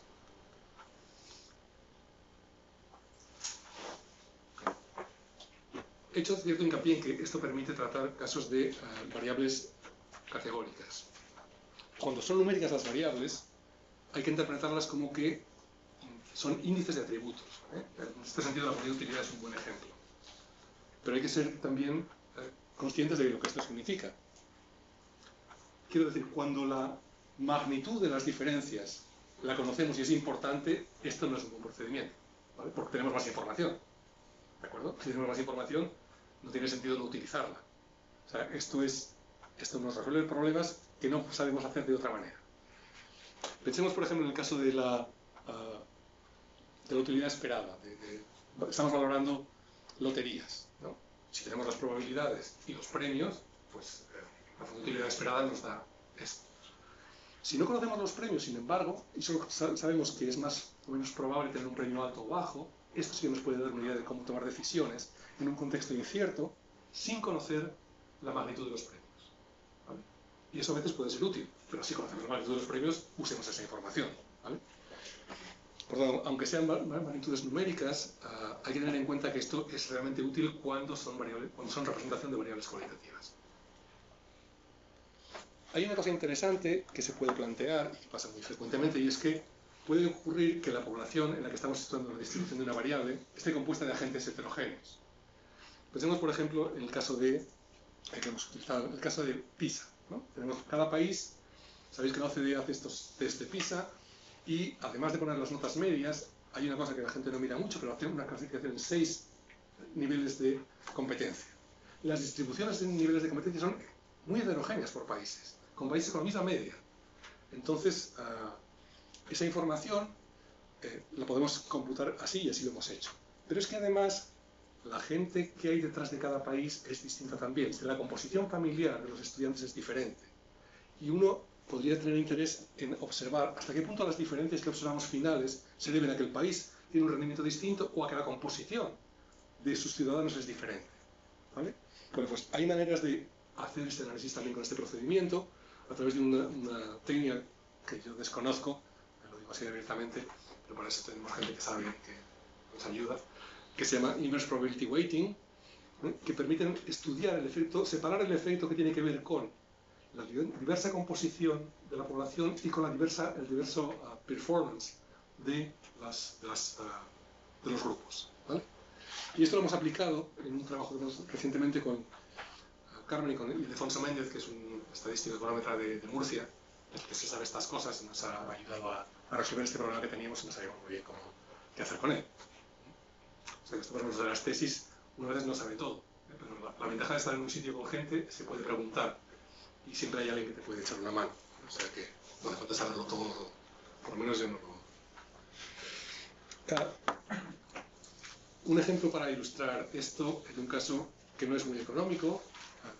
He hecho cierto hincapié en que esto permite tratar casos de variables categóricas. Cuando son numéricas las variables, hay que interpretarlas como que son índices de atributos. En este sentido, la unidad de utilidad es un buen ejemplo. Pero hay que ser también conscientes de lo que esto significa. Quiero decir, cuando la magnitud de las diferencias la conocemos y es importante, esto no es un buen procedimiento, ¿vale? Porque tenemos más información. ¿De acuerdo? Si tenemos más información, no tiene sentido no utilizarla. O sea, esto nos resuelve problemas que no sabemos hacer de otra manera. Pensemos, por ejemplo, en el caso de la utilidad esperada. Estamos valorando loterías, ¿no? Si tenemos las probabilidades y los premios, pues la función de utilidad esperada nos da esto. Si no conocemos los premios, sin embargo, y solo sabemos que es más o menos probable tener un premio alto o bajo, esto sí que nos puede dar una idea de cómo tomar decisiones en un contexto incierto, sin conocer la magnitud de los premios. ¿Vale? Y eso a veces puede ser útil, pero si conocemos la magnitud de los premios, usemos esa información. ¿Vale? Por lo tanto, aunque sean magnitudes numéricas, hay que tener en cuenta que esto es realmente útil cuando son representación de variables cualitativas. Hay una cosa interesante que se puede plantear, y que pasa muy frecuentemente, y es que puede ocurrir que la población en la que estamos estudiando la distribución de una variable esté compuesta de agentes heterogéneos. Pensemos, por ejemplo, en el caso de, que hemos utilizado, el caso de PISA, ¿no? Tenemos cada país, sabéis que la OCDE hace estos test de PISA, y además de poner las notas medias, hay una cosa que la gente no mira mucho, pero hace una clasificación en 6 niveles de competencia. Las distribuciones de niveles de competencia son muy heterogéneas por países, con países con la misma media. Entonces, esa información la podemos computar así, y así lo hemos hecho. Pero es que además, la gente que hay detrás de cada país es distinta también. La composición familiar de los estudiantes es diferente. Y uno podría tener interés en observar hasta qué punto las diferencias que observamos finales se deben a que el país tiene un rendimiento distinto o a que la composición de sus ciudadanos es diferente. ¿Vale? Bueno, pues hay maneras de hacer este análisis también con este procedimiento, a través de una técnica que yo desconozco, lo digo así abiertamente, pero para eso tenemos gente que sabe, que nos ayuda, que se llama Inverse Probability Weighting, que permiten estudiar el efecto, separar el efecto que tiene que ver con la diversa composición de la población y con el diverso performance de los grupos. ¿Vale? Y esto lo hemos aplicado en un trabajo que hemos recientemente con Carmen y con Ildefonso Méndez, que es un estadístico económetra de Murcia, que se sabe estas cosas, y nos ha ayudado a resolver este problema que teníamos y no sabíamos muy bien qué hacer con él. O sea, que esto, por ejemplo, de las tesis, una vez no sabe todo, pero la ventaja de estar en un sitio con gente, se puede preguntar, y siempre hay alguien que te puede echar una mano. O sea que no hace falta saberlo todo, por lo menos yo no lo... Un ejemplo para ilustrar esto, en un caso que no es muy económico.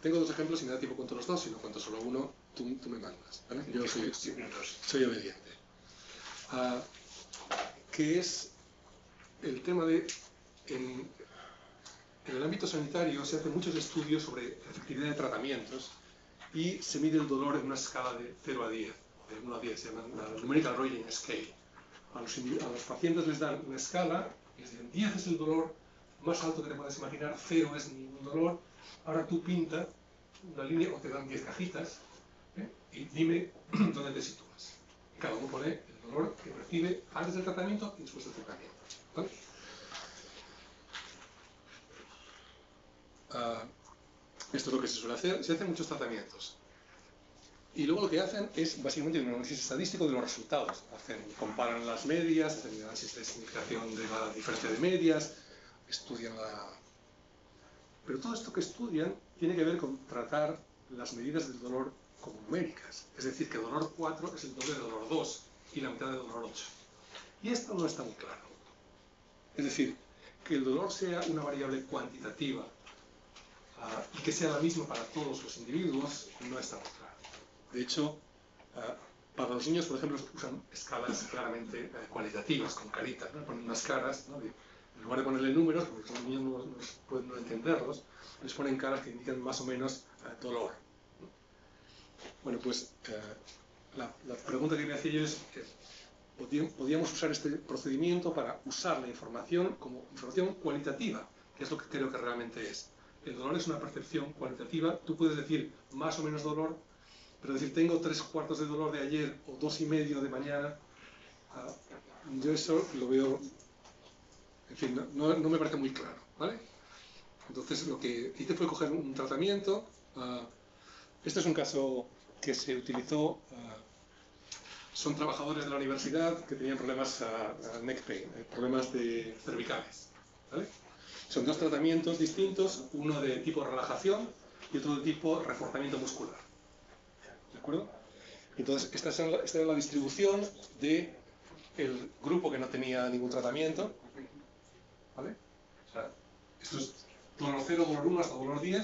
Tengo 2 ejemplos y me da tiempo cuento los 2, si no cuento solo uno, tú me mandas, ¿vale? Yo soy obediente. Que es el tema de... En el ámbito sanitario se hacen muchos estudios sobre efectividad de tratamientos y se mide el dolor en una escala de 0 a 10, de 1 a 10, se llama la Numerical Rating Scale. A los pacientes les dan una escala, y les dicen 10 es el dolor más alto que te puedes imaginar, 0 es ningún dolor. Ahora tú pinta una línea o te dan 10 cajitas, y dime dónde te sitúas. Cada uno pone el dolor que percibe antes del tratamiento y después del tratamiento, ¿vale? Esto es lo que se suele hacer. Se hacen muchos tratamientos. Y luego lo que hacen es básicamente un análisis estadístico de los resultados. Comparan las medias, hacen un análisis de significación de la diferencia de medias, estudian la... Pero todo esto que estudian tiene que ver con tratar las medidas del dolor como numéricas. Es decir, que dolor 4 es el doble de dolor 2 y la mitad de dolor 8. Y esto no está muy claro. Es decir, que el dolor sea una variable cuantitativa y que sea la misma para todos los individuos no está muy claro. De hecho, para los niños, por ejemplo, usan escalas claramente cualitativas, con caritas, ¿no? Ponen unas caras, ¿no? En lugar de ponerle números, porque los niños no pueden no entenderlos, les ponen caras que indican más o menos dolor. Bueno, pues la pregunta que me hacía yo es ¿podríamos usar este procedimiento para usar la información como información cualitativa? Que es lo que creo que realmente es. El dolor es una percepción cualitativa. Tú puedes decir más o menos dolor, pero decir tengo 3/4 de dolor de ayer o 2,5 de mañana, yo eso lo veo, en fin, no me parece muy claro, ¿vale? Entonces lo que hice fue coger un tratamiento. Este es un caso que se utilizó. Son trabajadores de la universidad que tenían problemas neck pain, problemas cervicales, ¿vale? Son dos tratamientos distintos, uno de tipo relajación y otro de tipo reforzamiento muscular. ¿De acuerdo? Entonces, esta era la distribución del grupo que no tenía ningún tratamiento. ¿Vale? O sea, esto es dolor 0, dolor 1 hasta dolor 10.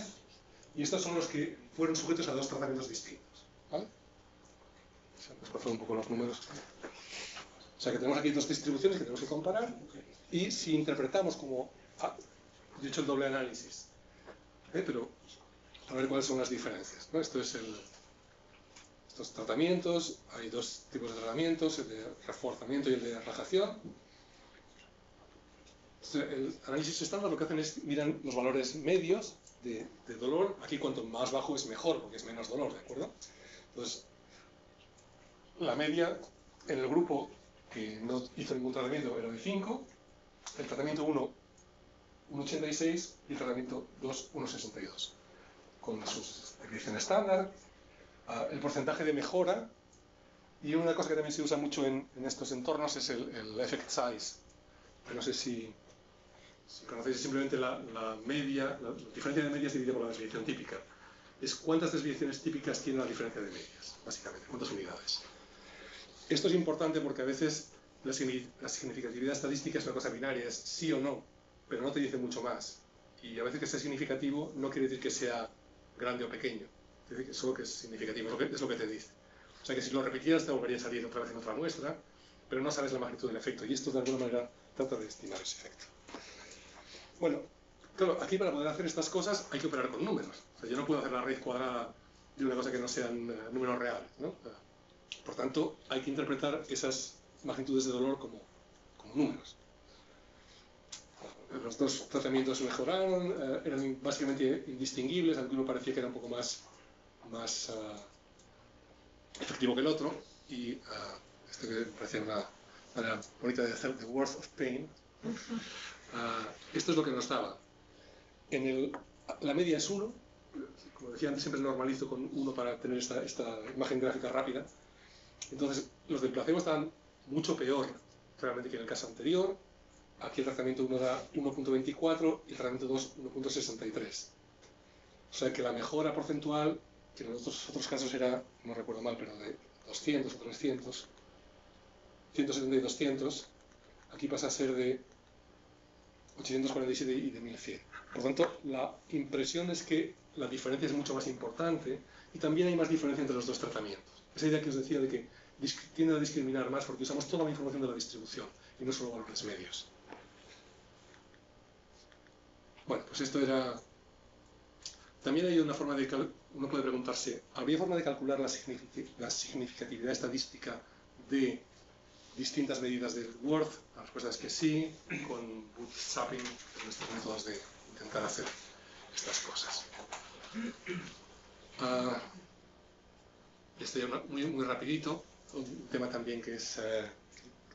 Y estos son los que fueron sujetos a dos tratamientos distintos. ¿Vale? Os paso un poco los números. O sea que tenemos aquí dos distribuciones que tenemos que comparar. Y si interpretamos como... he hecho el doble análisis. Pero a ver cuáles son las diferencias, ¿no? Estos tratamientos, hay dos tipos de tratamientos, el de reforzamiento y el de relajación. El análisis estándar lo que hacen es miran los valores medios de dolor. Aquí cuanto más bajo es mejor, porque es menos dolor, ¿de acuerdo? Entonces, la media en el grupo que no hizo ningún tratamiento era de 5, el tratamiento 1, 1,86 y el tratamiento 2, 1,62. Con sus descripciones estándar, el porcentaje de mejora, y una cosa que también se usa mucho en estos entornos es el effect size. No sé si conocéis simplemente la media, la diferencia de medias dividida por la desviación típica. Es cuántas desviaciones típicas tiene la diferencia de medias, básicamente, cuántas unidades. Esto es importante porque a veces la significatividad estadística es una cosa binaria, es sí o no, pero no te dice mucho más. Y a veces que sea significativo no quiere decir que sea grande o pequeño, es decir, solo que es significativo, es lo que te dice. O sea que si lo repitieras te volvería a salir otra vez en otra muestra, pero no sabes la magnitud del efecto, y esto de alguna manera trata de estimar ese efecto. Bueno, claro, aquí para poder hacer estas cosas hay que operar con números. O sea, yo no puedo hacer la raíz cuadrada de una cosa que no sean números reales, ¿no? Por tanto, hay que interpretar esas magnitudes de dolor como números. Los dos tratamientos mejoraron, eran básicamente indistinguibles, alguno parecía que era un poco más efectivo que el otro, y esto que parecía una manera bonita de hacer the worth of pain. Esto es lo que nos daba. La media es 1, como decía antes, siempre normalizo con 1 para tener esta imagen gráfica rápida. Entonces, los del placebo estaban mucho peor realmente que en el caso anterior. Aquí el tratamiento 1 da 1,24 y el tratamiento 2 1,63. O sea que la mejora porcentual, que en los otros casos era, no recuerdo mal, pero de 200 o 300, 170 y 200, aquí pasa a ser de 847 y de 1100. Por tanto, la impresión es que la diferencia es mucho más importante y también hay más diferencia entre los dos tratamientos. Esa idea que os decía de que tienden a discriminar más porque usamos toda la información de la distribución y no solo valores medios. Bueno, pues esto era... También hay una forma de... Uno puede preguntarse, ¿habría forma de calcular la significatividad estadística de distintas medidas del worth? La respuesta es que sí, con bootstrapping, nuestros métodos de intentar hacer estas cosas. Esto ya muy rapidito. Un tema también que es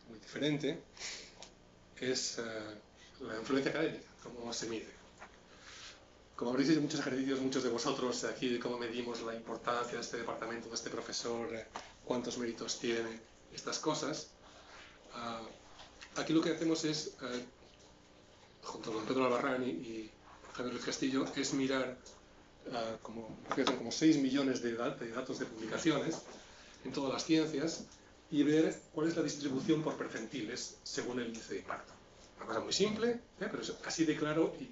muy diferente es la influencia académica, cómo se mide. Como habréis hecho muchos ejercicios, muchos de vosotros aquí, de cómo medimos la importancia de este departamento, de este profesor, cuántos méritos tiene, estas cosas. Aquí lo que hacemos es, junto con Pedro Albarrán y Javier Luis Castillo, es mirar como 6 millones de datos de publicaciones en todas las ciencias y ver cuál es la distribución por percentiles según el índice de impacto. Una cosa muy simple, pero es así de claro y,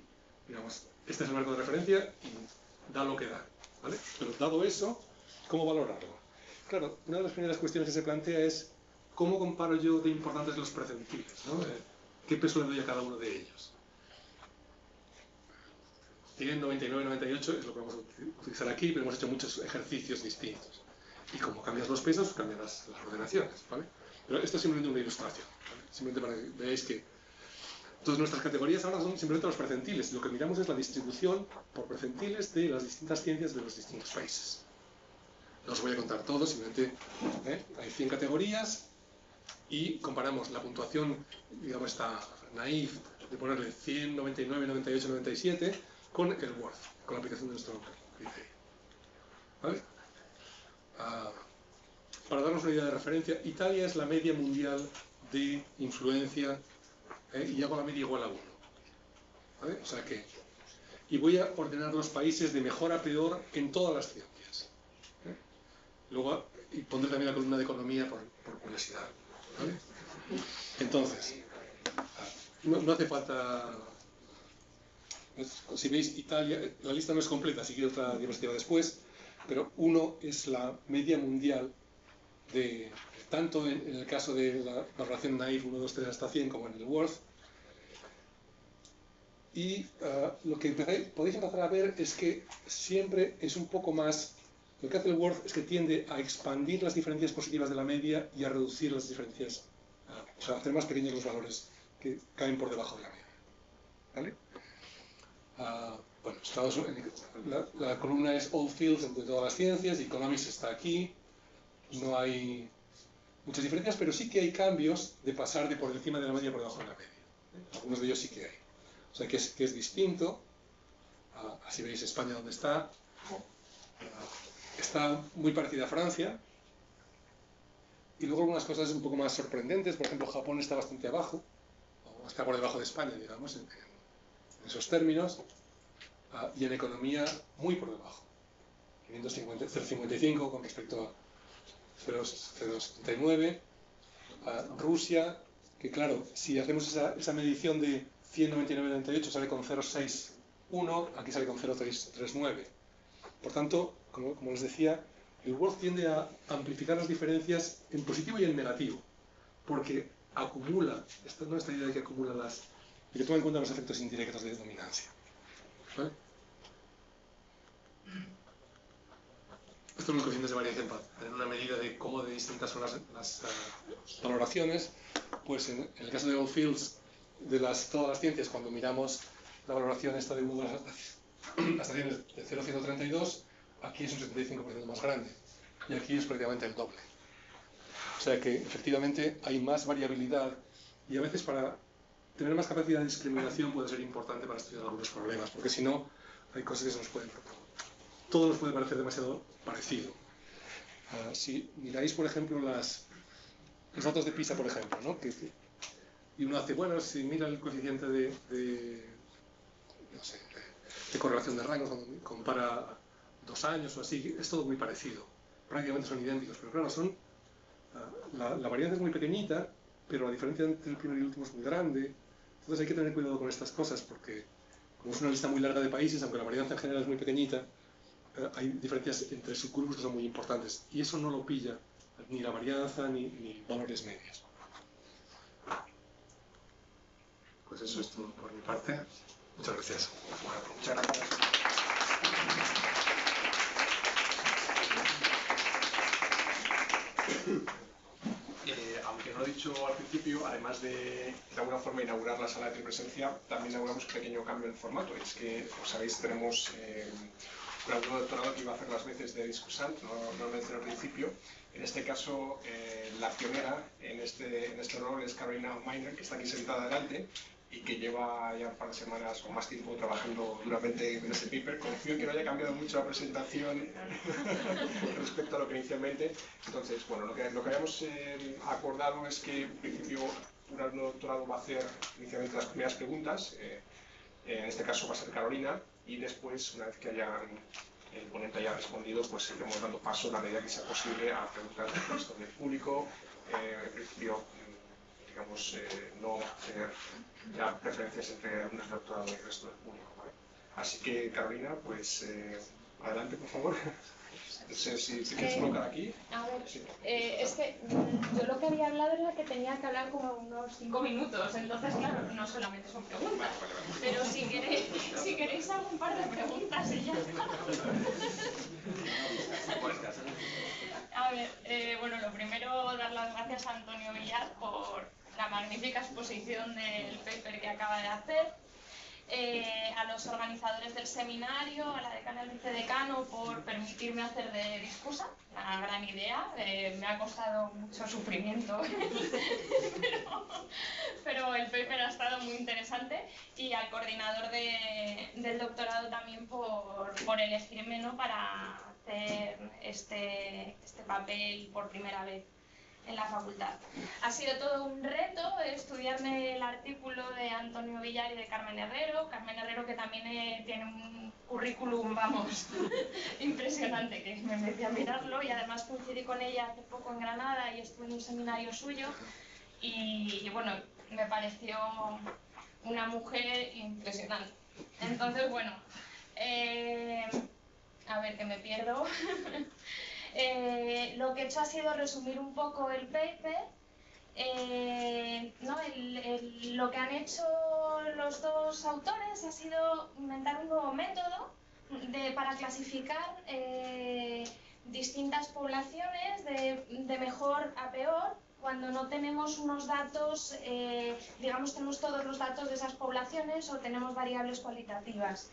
digamos, este es el marco de referencia y da lo que da, ¿vale? Pero dado eso, ¿cómo valorarlo? Claro, una de las primeras cuestiones que se plantea es ¿cómo comparo yo de importantes los percentiles, ¿no? ¿Qué peso le doy a cada uno de ellos? 100, 99, 98 es lo que vamos a utilizar aquí, pero hemos hecho muchos ejercicios distintos. Y como cambias los pesos, cambian las ordenaciones, ¿vale? Pero esto es simplemente una ilustración, ¿vale? Simplemente para que veáis que entonces nuestras categorías ahora son simplemente los percentiles. Lo que miramos es la distribución por percentiles de las distintas ciencias de los distintos países. No os voy a contar todos, simplemente hay 100 categorías y comparamos la puntuación, digamos, esta naif de ponerle 100, 99, 98, 97 con el worth, con la aplicación de nuestro criterio. ¿Vale? Para darnos una idea de referencia, Italia es la media mundial de influencia y hago la media igual a 1. ¿Vale? O sea que... Y voy a ordenar los países de mejor a peor en todas las ciencias. Luego, y pondré también la columna de economía por curiosidad. ¿Vale? Entonces, no hace falta... Si veis, Italia, la lista no es completa, así que otra diapositiva después, pero 1 es la media mundial de tanto en el caso de la valoración naive 1, 2, 3 hasta 100 como en el worth. Y lo que podéis empezar a ver es que siempre es un poco más... Lo que hace el worth es que tiende a expandir las diferencias positivas de la media y a reducir las diferencias, o sea, hacer más pequeños los valores que caen por debajo de la media. ¿Vale? Bueno, la columna es All Fields entre todas las ciencias, y Economics está aquí. No hay muchas diferencias, pero sí que hay cambios de pasar de por encima de la media por debajo de la media. Algunos de ellos sí que hay. O sea, que es distinto. Así veis España donde está. Está muy parecida a Francia. Y luego algunas cosas un poco más sorprendentes. Por ejemplo, Japón está bastante abajo, o está por debajo de España, digamos, en esos términos. Y en economía muy por debajo. 0,55 con respecto a 0,79. Rusia, que claro, si hacemos esa medición de 199,98 sale con 0,61, aquí sale con 0,339. Por tanto, como les decía, el worth tiende a amplificar las diferencias en positivo y en negativo, porque acumula, esta idea de que acumula de que toma en cuenta los efectos indirectos de dominancia. ¿Vale? Estos son los coeficientes de variación para tener una medida de cómo de distintas son las valoraciones. Pues en el caso de All Fields, de todas las ciencias, cuando miramos la valoración esta de 1 hasta 100 de 0,132, aquí es un 75% más grande y aquí es prácticamente el doble. O sea que efectivamente hay más variabilidad y a veces para tener más capacidad de discriminación puede ser importante para estudiar algunos problemas, porque si no hay cosas que se nos pueden proponer. Todo nos puede parecer demasiado parecido. Si miráis, por ejemplo, los datos de PISA, por ejemplo, ¿no? Y uno hace, bueno, si mira el coeficiente de correlación de rangos, cuando compara 2 años o así, es todo muy parecido. Prácticamente son idénticos, pero claro, la varianza es muy pequeñita, pero la diferencia entre el primero y el último es muy grande. Entonces hay que tener cuidado con estas cosas, porque como es una lista muy larga de países, aunque la varianza en general es muy pequeñita, hay diferencias entre subgrupos que son muy importantes, y eso no lo pilla ni la varianza ni valores medios. Pues eso es todo por mi parte. Muchas gracias. Bueno, pues muchas gracias. Aunque no lo he dicho al principio, además de alguna forma inaugurar la sala de tripresencia, también inauguramos un pequeño cambio en formato. Es que, como sabéis, tenemos un alumno de doctorado que iba a hacer las veces de discursant, no lo mencioné al principio. En este caso, la pionera en este rol es Carolina Miner, que está aquí sentada adelante y que lleva ya un par de semanas o más tiempo trabajando duramente en este paper. Confío en que no haya cambiado mucho la presentación respecto a lo que inicialmente. Entonces, bueno, lo que habíamos acordado es que, en principio, un alumno de doctorado va a hacer inicialmente las primeras preguntas. En este caso va a ser Carolina, y después, una vez que el ponente haya respondido, pues iremos dando paso a la medida que sea posible a preguntas del resto del público. En principio, digamos, no tener ya preferencias entre alumnos de doctorado y el resto del público, ¿vale? Así que, Carolina, pues adelante, por favor. No sé si te quieres colocar aquí. A ver, Sí. es que yo lo que había hablado era que tenía que hablar como unos 5 minutos, entonces claro, no solamente son preguntas, pero si queréis hago un par de preguntas y ya está. A ver, bueno, lo primero, dar las gracias a Antonio Villar por la magnífica exposición del paper que acaba de hacer. A los organizadores del seminario, a la decana y al vicedecano por permitirme hacer de discursa, una gran idea, me ha costado mucho sufrimiento, pero el paper ha estado muy interesante, y al coordinador del doctorado también por elegirme, ¿no?, para hacer este papel por primera vez en la facultad. Ha sido todo un reto estudiarme el artículo de Antonio Villar y de Carmen Herrero. Carmen Herrero, que también tiene un currículum, vamos, impresionante, que me metí a mirarlo, y además coincidí con ella hace poco en Granada y estuve en un seminario suyo, y bueno, me pareció una mujer impresionante. Entonces, bueno, a ver, que me pierdo. Lo que he hecho ha sido resumir un poco el paper, ¿no? Lo que han hecho los dos autores ha sido inventar un nuevo método para clasificar distintas poblaciones de mejor a peor, cuando no tenemos unos datos, digamos, tenemos todos los datos de esas poblaciones o tenemos variables cualitativas.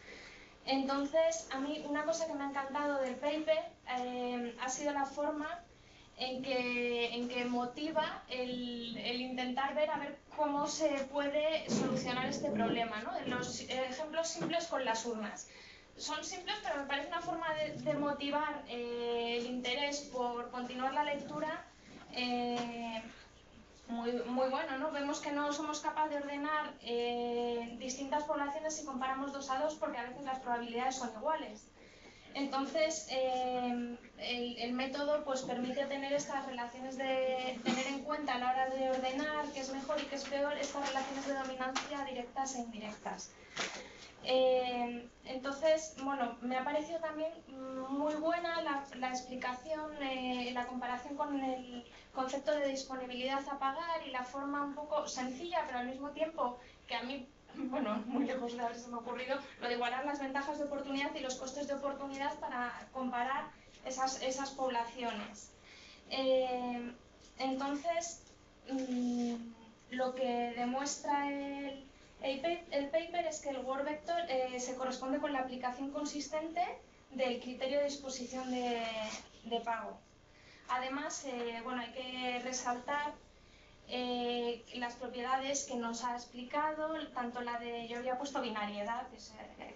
Entonces, a mí una cosa que me ha encantado del paper ha sido la forma en que motiva el intentar ver a ver cómo se puede solucionar este problema, ¿no? Los ejemplos simples con las urnas. Son simples, pero me parece una forma de motivar el interés por continuar la lectura muy bueno, ¿no? Vemos que no somos capaces de ordenar distintas poblaciones si comparamos 2 a 2, porque a veces las probabilidades son iguales. Entonces, el método pues permite tener estas relaciones tener en cuenta a la hora de ordenar qué es mejor y qué es peor, estas relaciones de dominancia directas e indirectas. Entonces, bueno, me ha parecido también muy buena la explicación, la comparación con el concepto de disponibilidad a pagar, y la forma un poco sencilla, pero al mismo tiempo que a mí, bueno, muy lejos de haberse me ocurrido, lo de igualar las ventajas de oportunidad y los costes de oportunidad para comparar esas poblaciones. Entonces, lo que demuestra el paper es que el Word Vector se corresponde con la aplicación consistente del criterio de disposición de pago. Además, bueno, hay que resaltar las propiedades que nos ha explicado, tanto la de, yo había puesto binariedad,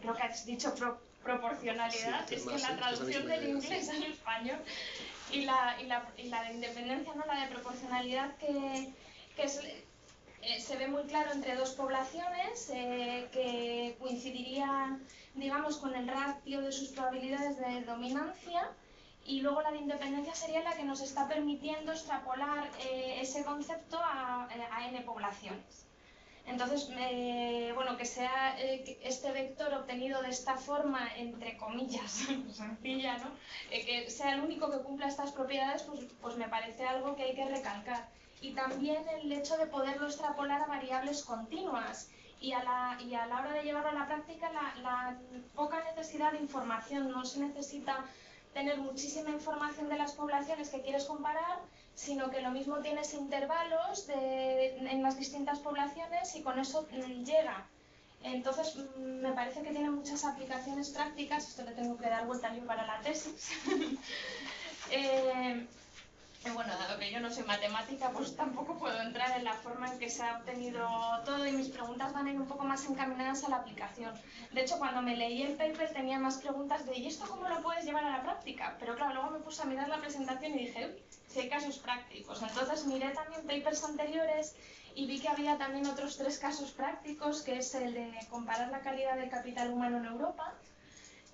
creo que has dicho proporcionalidad, sí, es que la traducción del inglés al español, y la de independencia, ¿no?, la de proporcionalidad, que se ve muy claro entre 2 poblaciones que coincidirían, digamos, con el ratio de sus probabilidades de dominancia, y luego la de independencia sería la que nos está permitiendo extrapolar ese concepto a n poblaciones. Entonces, bueno, que sea este vector obtenido de esta forma, entre comillas, sencilla, ¿no?, que sea el único que cumpla estas propiedades, pues me parece algo que hay que recalcar. Y también el hecho de poderlo extrapolar a variables continuas y a la hora de llevarlo a la práctica la poca necesidad de información. No se necesita tener muchísima información de las poblaciones que quieres comparar, sino que lo mismo tienes intervalos en las distintas poblaciones y con eso llega. Entonces, me parece que tiene muchas aplicaciones prácticas. Esto le tengo que dar vuelta yo para la tesis. Bueno, dado que yo no soy matemática, pues tampoco puedo entrar en la forma en que se ha obtenido todo, y mis preguntas van a ir un poco más encaminadas a la aplicación. De hecho, cuando me leí el paper tenía más preguntas de ¿y esto cómo lo puedes llevar a la práctica? Pero claro, luego me puse a mirar la presentación y dije, uy, si hay casos prácticos. Entonces miré también papers anteriores y vi que había también otros 3 casos prácticos, que es el de comparar la calidad del capital humano en Europa,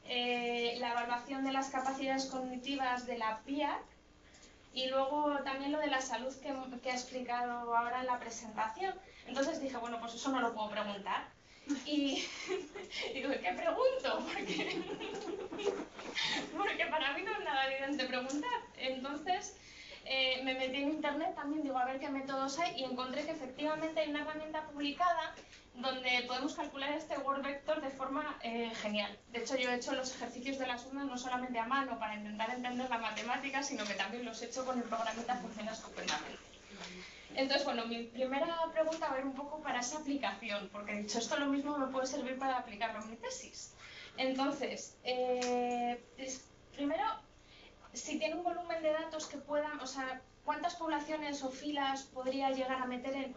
la evaluación de las capacidades cognitivas de la PIAC, y luego también lo de la salud que he explicado ahora en la presentación. Entonces dije, bueno, pues eso no lo puedo preguntar. Y digo, ¿qué pregunto? Porque para mí no es nada evidente preguntar. Entonces me metí en internet también, digo, a ver qué métodos hay, y encontré que efectivamente hay una herramienta publicada donde podemos calcular este Word Vector de forma genial. De hecho, yo he hecho los ejercicios de las urnas no solamente a mano para intentar entender la matemática, sino que también los he hecho con el programita, funciona estupendamente. Entonces, bueno, mi primera pregunta va a ir un poco para esa aplicación, porque he dicho, esto lo mismo me puede servir para aplicarlo en mi tesis. Entonces, primero, si tiene un volumen de datos que puedan, o sea, ¿cuántas poblaciones o filas podría llegar a meter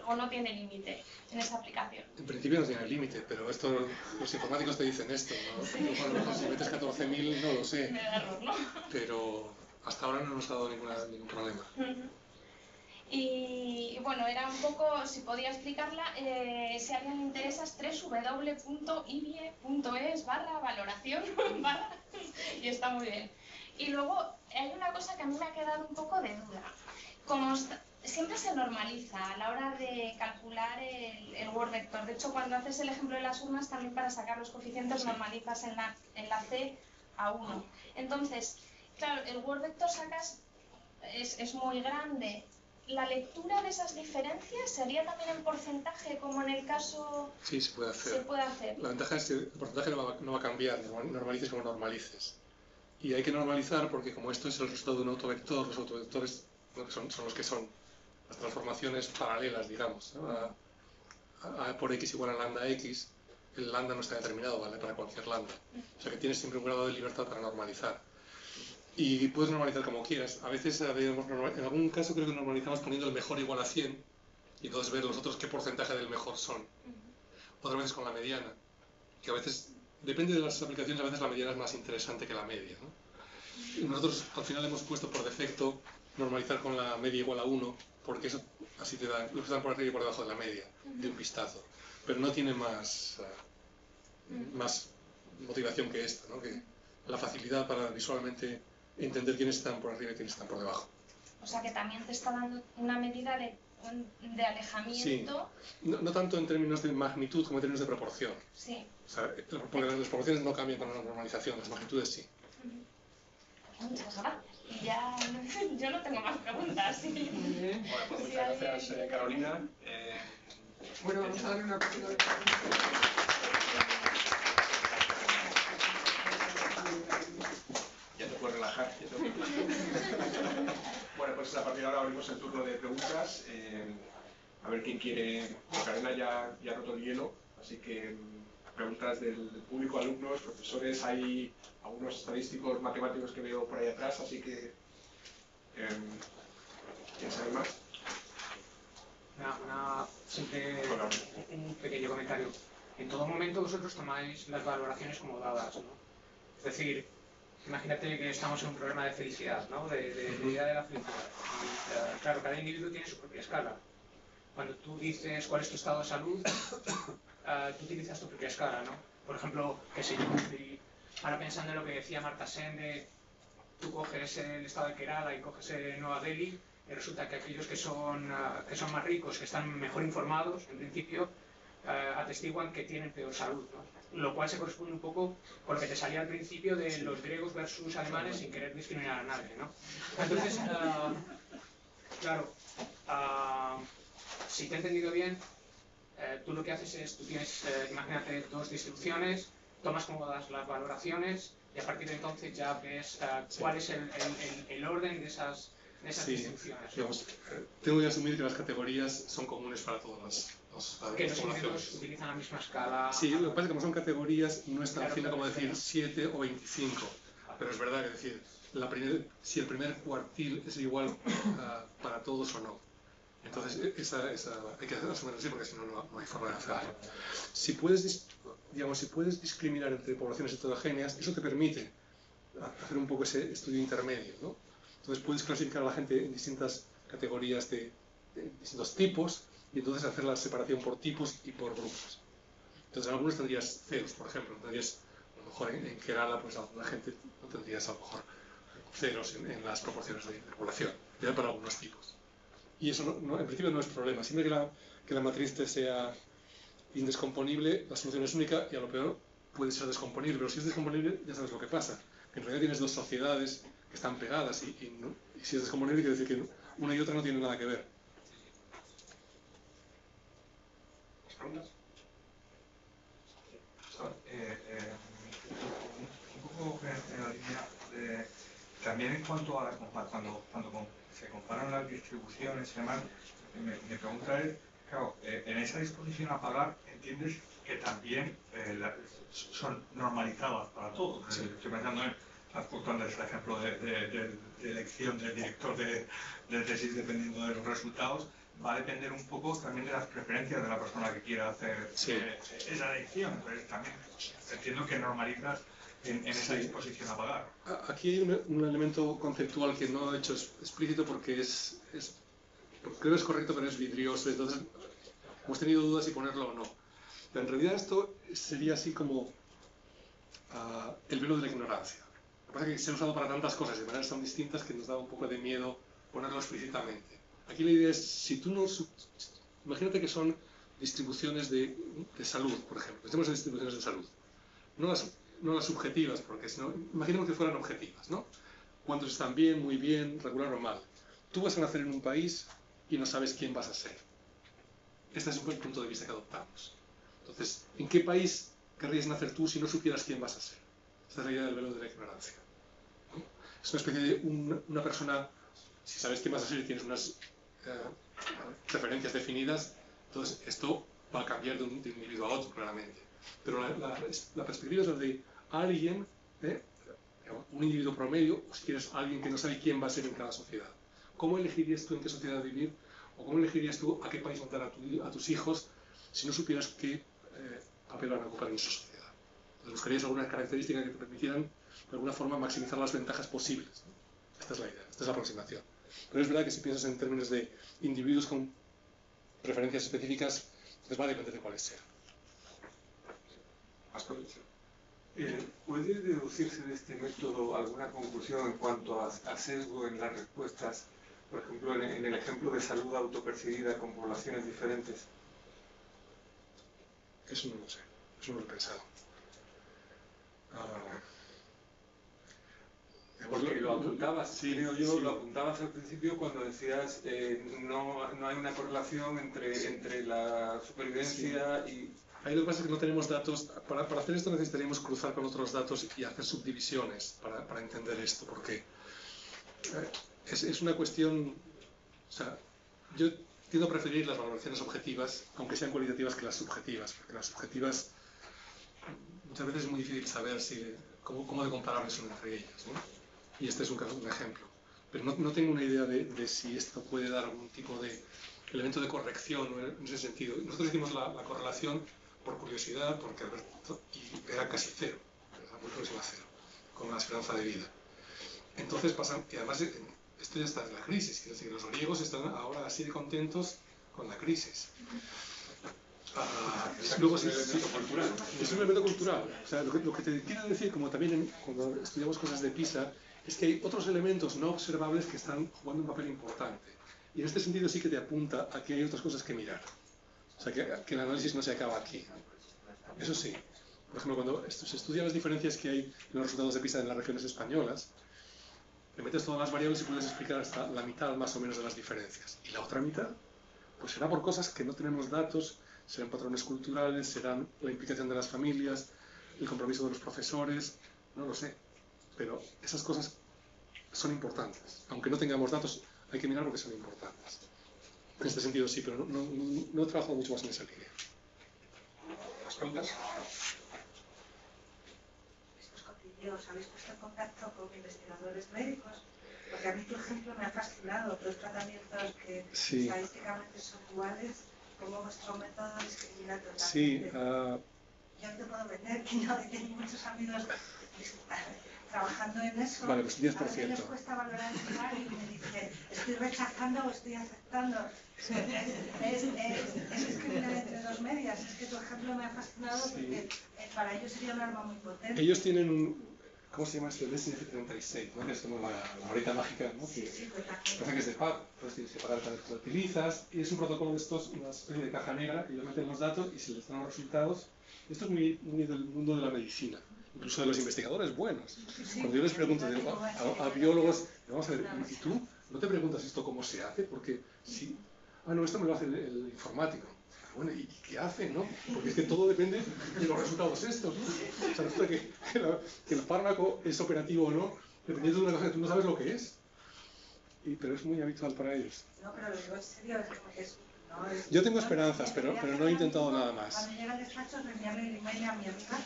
o no tiene límite en esa aplicación? En principio no tiene límite, pero esto los informáticos te dicen esto, ¿no? Sí. Si metes 14.000 no lo sé. Me da error, ¿no? Pero hasta ahora no nos ha dado ningún problema. Y bueno, era un poco, si podía explicarla, si a alguien le interesa, es www.ibie.es/valoración, y está muy bien. Y luego hay una cosa que a mí me ha quedado un poco de duda. Como siempre se normaliza a la hora de calcular el Word Vector. De hecho, cuando haces el ejemplo de las urnas, también para sacar los coeficientes normalizas en la C a 1. Entonces, claro, el Word Vector sacas, es muy grande. ¿La lectura de esas diferencias sería también en porcentaje, como en el caso...? Sí, se puede hacer. Se puede hacer. La ventaja es que el porcentaje no va a cambiar, normalices como normalices. Y hay que normalizar porque como esto es el resultado de un autovector, los autovectores son los que son las transformaciones paralelas, digamos, ¿no? A por x igual a lambda x, el lambda no está determinado, ¿vale? Para cualquier lambda. O sea que tienes siempre un grado de libertad para normalizar. Y puedes normalizar como quieras. A veces, en algún caso creo que normalizamos poniendo el mejor igual a 100 y entonces ver los otros qué porcentaje del mejor son. Otras veces con la mediana, que a veces, depende de las aplicaciones, a veces la mediana es más interesante que la media, ¿no? Y nosotros al final hemos puesto por defecto normalizar con la media igual a 1, porque eso así te da, los que están por arriba y por debajo de la media, de un vistazo. Pero no tiene más motivación que esta, ¿no? Que la facilidad para visualmente entender quiénes están por arriba y quiénes están por debajo. O sea que también te está dando una medida de alejamiento. Sí. No tanto en términos de magnitud como en términos de proporción. Sí. O sea, porque las proporciones no cambian con la normalización, las magnitudes sí. Muchas gracias. Y ya yo no tengo más preguntas. ¿Sí? Muy bien. Bueno, pues muchas gracias, Carolina. Bueno, vamos a darle una cosita de... Ya te puedes relajar. Bueno, pues a partir de ahora abrimos el turno de preguntas. A ver quién quiere. Carolina ya ha roto el hielo, así que preguntas del público, alumnos, profesores. Hay algunos estadísticos, matemáticos que veo por ahí atrás, así que ¿quién sabe más? Siempre un pequeño comentario. En todo momento vosotros tomáis las valoraciones como dadas, ¿no? Es decir, imagínate que estamos en un problema de felicidad, ¿no? De medida de la felicidad. Y, claro, cada individuo tiene su propia escala. Cuando tú dices cuál es tu estado de salud, tú utilizas tu propia escala, ¿no? Por ejemplo, qué sé yo, ahora pensando en lo que decía Marta Sen de tú coges el estado de Kerala y coges Nueva Delhi, y resulta que aquellos que son más ricos, que están mejor informados, en principio, atestiguan que tienen peor salud, ¿no? Lo cual se corresponde un poco con lo que te salía al principio de los griegos versus alemanes sin querer discriminar a nadie, ¿no? Entonces, claro, si te he entendido bien, tú lo que haces es, tú tienes, imagínate, dos distribuciones, tomas como las valoraciones y a partir de entonces ya ves cuál es el orden de esas distribuciones. Digamos, tengo que asumir que las categorías son comunes para todas las que los poblaciones. instrumentos utilizan la misma escala. Sí, lo que pasa es que como son categorías no es tan Claro, fino como claro, decir claro. 7 o 25, pero es verdad que decir, si el primer cuartil es igual para todos o no. Entonces, hay que asumirlo así porque si no, no hay forma de hacerlo. Si puedes discriminar entre poblaciones heterogéneas, eso te permite hacer un poco ese estudio intermedio, ¿no? Entonces puedes clasificar a la gente en distintas categorías de distintos tipos y entonces hacer la separación por tipos y por grupos. Entonces en algunos tendrías ceros, por ejemplo, tendrías, a lo mejor en Kerala, pues la gente no tendrías a lo mejor ceros en las proporciones de población, ya para algunos tipos. Y eso en principio no es problema. Siempre que la matriz te sea indescomponible, la solución es única y a lo peor puede ser descomponible. Pero si es descomponible, ya sabes lo que pasa. Que en realidad tienes dos sociedades que están pegadas y si es descomponible quiere decir que una y otra no tienen nada que ver. ¿Más preguntas? Un poco en la línea de, también en cuanto a cuando se comparan las distribuciones y demás, mi pregunta es, claro, en esa disposición a pagar, ¿entiendes que también son normalizadas para todos? Sí. Estoy pensando en el ejemplo de elección del director de tesis dependiendo de los resultados. Va a depender un poco también de las preferencias de la persona que quiera hacer esa elección. Entonces también entiendo que normalizas en esa disposición a pagar. Aquí hay un elemento conceptual que no he hecho explícito porque creo que es correcto, pero es vidrioso. Entonces hemos tenido dudas si ponerlo o no. Pero en realidad esto sería así como el velo de la ignorancia. Lo que pasa es que se ha usado para tantas cosas de maneras tan distintas que nos da un poco de miedo ponerlo explícitamente. Aquí la idea es, si tú no... Imagínate que son distribuciones de salud, por ejemplo. Pensemos en distribuciones de salud. No las subjetivas, porque si no... Imaginemos que fueran objetivas, ¿no? ¿Cuántos están bien, muy bien, regular o mal? Tú vas a nacer en un país y no sabes quién vas a ser. Este es un buen punto de vista que adoptamos. Entonces, ¿en qué país querrías nacer tú si no supieras quién vas a ser? Esta es la idea del velo de la ignorancia, ¿no? Es una especie de una persona, si sabes quién vas a ser y tienes unas referencias definidas, entonces esto va a cambiar de un individuo a otro, claramente. Pero la perspectiva es la de alguien, un individuo promedio, o si quieres alguien que no sabe quién va a ser en cada sociedad. ¿Cómo elegirías tú en qué sociedad vivir? ¿O cómo elegirías tú a qué país mandar a tus hijos si no supieras qué papel van a ocupar en esa sociedad? Entonces buscarías algunas características que te permitieran, de alguna forma, maximizar las ventajas posibles, ¿no? Esta es la idea, esta es la aproximación. Pero es verdad que si piensas en términos de individuos con preferencias específicas, les va a depender de cuáles sean. ¿Puede deducirse de este método alguna conclusión en cuanto a sesgo en las respuestas? Por ejemplo, en el ejemplo de salud autopercibida con poblaciones diferentes. Eso no lo sé, eso no lo he pensado. Porque lo apuntabas, creo yo, lo apuntabas al principio cuando decías no hay una correlación entre la supervivencia y... Ahí lo que pasa es que no tenemos datos. Para hacer esto necesitaríamos cruzar con otros datos y hacer subdivisiones para entender esto, porque es una cuestión... O sea, yo tiendo a preferir las valoraciones objetivas, aunque sean cualitativas, que las subjetivas, porque las subjetivas muchas veces es muy difícil saber cómo de comparables son entre ellas, ¿no? Y este es un ejemplo. Pero no tengo una idea de si esto puede dar algún tipo de elemento de corrección en ese sentido. Nosotros hicimos la correlación por curiosidad, porque y era casi cero, era muy próxima a cero, con la esperanza de vida. Entonces pasan, y además esto ya está en la crisis, quiero decir, los griegos están ahora así de contentos con la crisis. Luego, es un elemento cultural. O sea, lo que te quiero decir, como también cuando estudiamos cosas de PISA, es que hay otros elementos no observables que están jugando un papel importante. Y en este sentido sí que te apunta a que hay otras cosas que mirar. O sea, que el análisis no se acaba aquí. Eso sí. Por ejemplo, cuando se estudian las diferencias que hay en los resultados de PISA en las regiones españolas, le metes todas las variables y puedes explicar hasta la mitad más o menos de las diferencias. Y la otra mitad, pues será por cosas que no tenemos datos serán patrones culturales, serán la implicación de las familias, el compromiso de los profesores, no lo sé. Pero esas cosas son importantes. Aunque no tengamos datos, hay que mirar porque son importantes. En este sentido sí, pero no he trabajado mucho más en esa línea. ¿Más preguntas? ¿Os habéis puesto en contacto con investigadores médicos? Porque a mí tu ejemplo me ha fascinado. Dos tratamientos que estadísticamente son iguales, como vuestro método discrimina totalmente. Sí, yo te puedo vender que no tengo muchos amigos trabajando en eso. Vale, pues 10%. A veces les cuesta valorar el lugar y me dice, estoy rechazando o estoy aceptando. Es discriminar entre dos medias. Es que tu ejemplo me ha fascinado porque para ellos sería un arma muy potente. Ellos tienen un... ¿Cómo se llama este? El DSM-36, ¿no? Que es como la varita mágica, ¿no? Que parece que es de par. Entonces tienes que pagar cada vez que lo utilizas. Y es un protocolo de estos, una especie de caja negra, y ellos meten los datos y se les dan los resultados. Esto es muy del mundo de la medicina, incluso de los investigadores buenos. Cuando yo les pregunto a biólogos, vamos a ver, ¿y tú no te preguntas esto cómo se hace? Porque sí, no, esto me lo hace el informático. Bueno, ¿y qué hace, no? Porque es que todo depende de los resultados estos, ¿no? O sea, resulta que el fármaco es operativo o no, dependiendo de una cosa que tú no sabes lo que es. Pero es muy habitual para ellos. No, pero lo digo en serio, es yo tengo esperanzas, pero no he intentado nada más. Cuando llega el despacho, reenviarle el email a mi amiga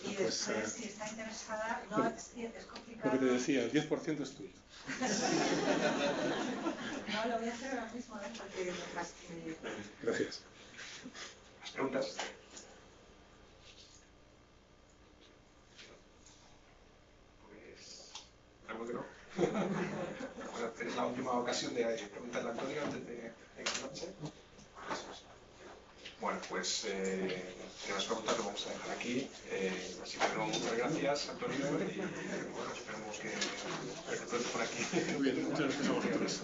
y después, si está interesada, no, es complicado. Lo que te decía, el 10% es tuyo. No, lo voy a hacer ahora mismo, porque me fastidia. Gracias. ¿Más preguntas? Pues, algo que no. Bueno, es la última ocasión de preguntarle a Antonio antes de que noche. Bueno, pues si más preguntas lo vamos a dejar aquí. Así que no, muchas gracias, Antonio, y bueno, esperemos que pronto por aquí. Muy bien, muchas gracias a vosotros.